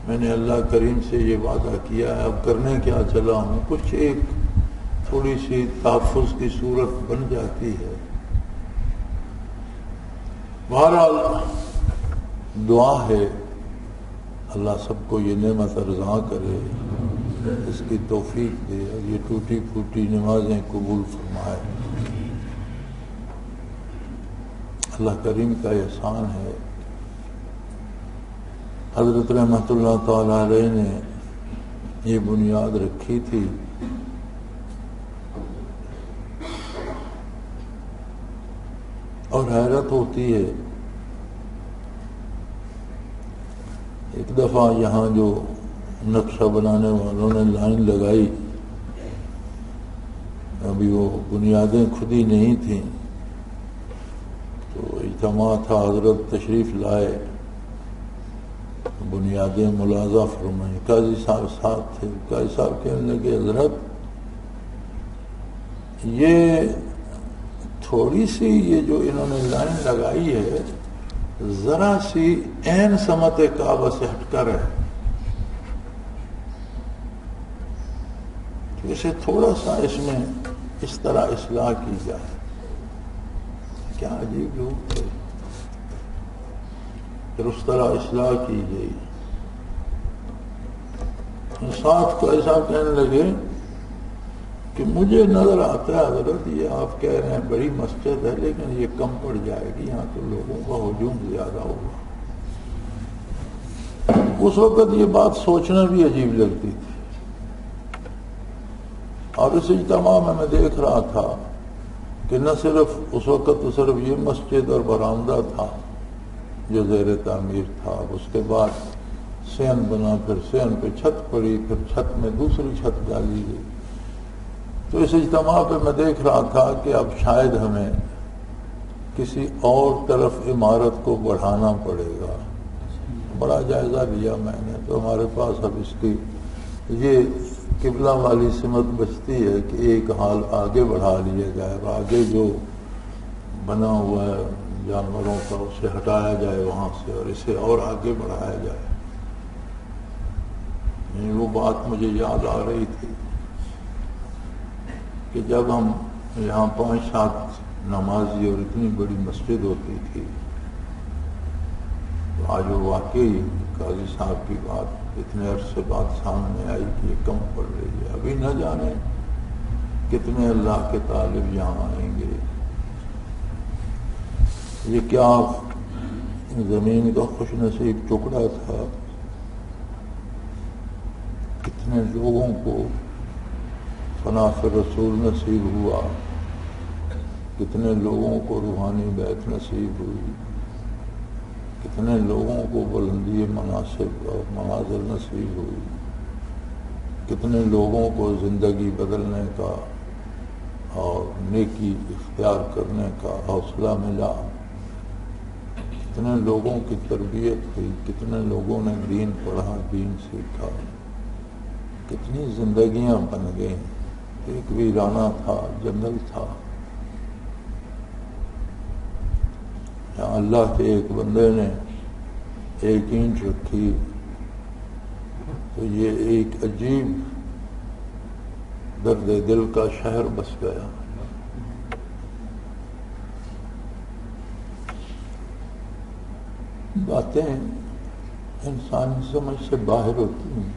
میں نے اللہ کریم سے یہ وعدہ کیا ہے، اب کرنے کیا چلا ہوں، کچھ ایک تھوڑی سی تحفظ کی صورت بن جاتی ہے۔ بہرحال دعا ہے اللہ سب کو یہ نعمت ارزاں کرے، اس کی توفیق دے اور یہ ٹوٹی پھوٹی نمازیں قبول فرمائے۔ اللہ کریم کا احسان ہے، حضرت رحمۃ اللہ تعالی علیہ نے یہ بنیاد رکھی تھی، اور حیرت ہوتی ہے، ایک دفعہ یہاں جو نقشہ بنانے والوں نے لائن لگائی، ابھی وہ بنیادیں کھدی نہیں تھیں، تو اجتماع تھا، حضرت تشریف لائے، بنیادیں ملاحظہ فرمائیں، قاضی صاحب ساتھ تھے، قاضی صاحب کہنے لگے حضرت یہ تھوڑی سی یہ جو انہوں نے لائن لگائی ہے ذرا سی عین سمت کعبہ سے ہٹ کر ہے، تو اسے تھوڑا سا اس میں اس طرح اصلاح کی جائے۔ کیا عجیب لوگ تھے، پھر اس طرح اصلاح کی گئی۔ ساتھ کو ایسا کہنے لگے کہ مجھے نظر آتا ہے حضرت یہ آپ کہہ رہے ہیں بڑی مسجد ہے، لیکن یہ کم پڑ جائے گی، یہاں تو لوگوں کا ہجوم زیادہ ہوگا۔ اس وقت یہ بات سوچنا بھی عجیب لگتی تھی، اور اس اجتماع میں دیکھ رہا تھا کہ نہ صرف اس وقت تو صرف یہ مسجد اور برآمدہ تھا جو زیر تعمیر تھا، اس کے بعد سین بنا، پھر سین پہ چھت پڑی، پھر چھت میں دوسری چھت ڈالی گئی۔ تو اس اجتماع پہ میں دیکھ رہا تھا کہ اب شاید ہمیں کسی اور طرف عمارت کو بڑھانا پڑے گا۔ بڑا جائزہ لیا میں نے، تو ہمارے پاس اب اس کی یہ قبلہ والی سمت بچتی ہے کہ ایک حال آگے بڑھا لیا جائے، اور آگے جو بنا ہوا ہے جانوروں کا اسے ہٹایا جائے وہاں سے، اور اسے اور آگے بڑھایا جائے۔ وہ بات مجھے یاد آ رہی تھی کہ جب ہم یہاں 5-7 نمازی اور اتنی بڑی مسجد ہوتی تھی، تو آج وہ واقعی قاضی صاحب کی بات اتنے عرصے بعد سامنے آئی کہ یہ کم پڑ رہی ہے۔ ابھی نہ جانے کتنے اللہ کے طالب یہاں آئیں گے۔ یہ کیا زمین کا خوش نصیب ٹکڑا تھا، کتنے لوگوں کو فناء رسول نصیب ہوا، کتنے لوگوں کو روحانی بیعت نصیب ہوئی، کتنے لوگوں کو بلندی مناصب اور مناظر نصیب ہوئی، کتنے لوگوں کو زندگی بدلنے کا اور نیکی اختیار کرنے کا حوصلہ ملا، کتنے لوگوں کی تربیت ہوئی، کتنے لوگوں نے دین پڑھا، دین سیکھا، کتنی زندگیاں بن گئیں۔ ایک ویرانہ تھا، جنگل تھا، یہاں اللہ کے ایک بندے نے ایک اینٹ رکھی تو یہ ایک عجیب درد دل کا شہر بس گیا۔ باتیں انسانی سمجھ سے باہر ہوتی ہیں،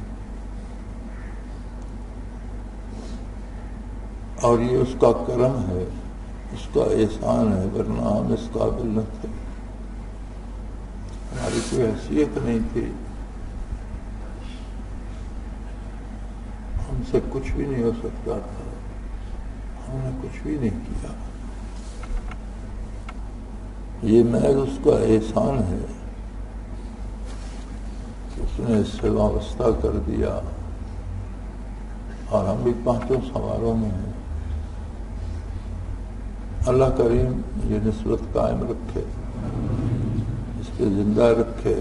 اور یہ اس کا کرم ہے، اس کا احسان ہے، ورنہ ہم اس قابل نہ تھے، ہماری کوئی حیثیت نہیں تھی، ہم سے کچھ بھی نہیں ہو سکتا تھا، ہم نے کچھ بھی نہیں کیا۔ یہ محض اس کا احسان ہے کہ اس نے اس سے وابستہ کر دیا، اور ہم بھی پانچوں سواروں میں ہیں۔ اللہ کریم یہ نسبت قائم رکھے، اس پہ زندہ رکھے،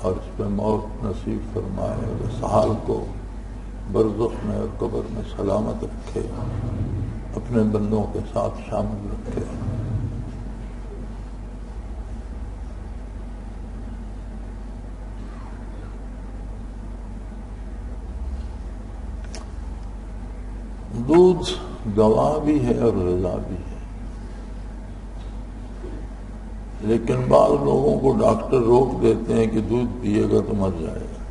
اور اس پہ موت نصیب فرمائے، اور اس حال کو برزخ میں اور قبر میں سلامت رکھے، اپنے بندوں کے ساتھ شامل رکھے۔ دودھ دوا بھی ہے اور غذا بھی ہے، لیکن بعض لوگوں کو ڈاکٹر روک دیتے ہیں کہ دودھ پیے گا تو مر جائے گا۔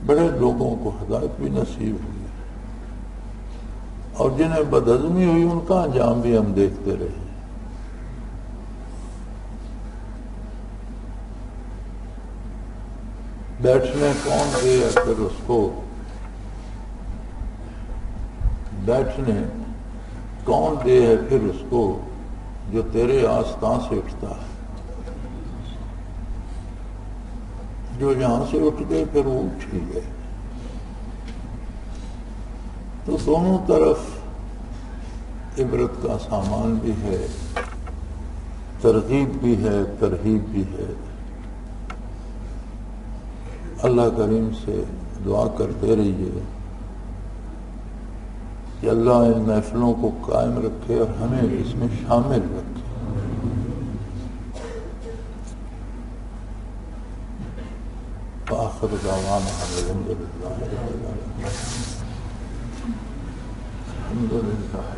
بڑے لوگوں کو ہدایت بھی نصیب ہوئی اور جنہیں بدہضمی ہوئی ان کا انجام بھی ہم دیکھتے رہے۔ بیٹھنے کون دے پھر اس کو، بیٹھنے کون دے ہے پھر اس کو جو تیرے آستان سے اٹھتا ہے، جو یہاں سے اٹھ گئے پھر وہ اٹھ ہی گئے۔ تو دونوں طرف عبرت کا سامان بھی ہے، ترغیب بھی ہے، ترہیب بھی ہے۔ اللہ کریم سے دعا کرتے رہیے کہ اللہ ان محفلوں کو قائم رکھے اور ہمیں اس میں شامل رکھے۔ وآخر دعوانا الحمد للہ رب العالمین۔ الحمد للہ۔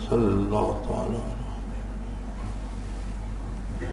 صلی اللہ تعالی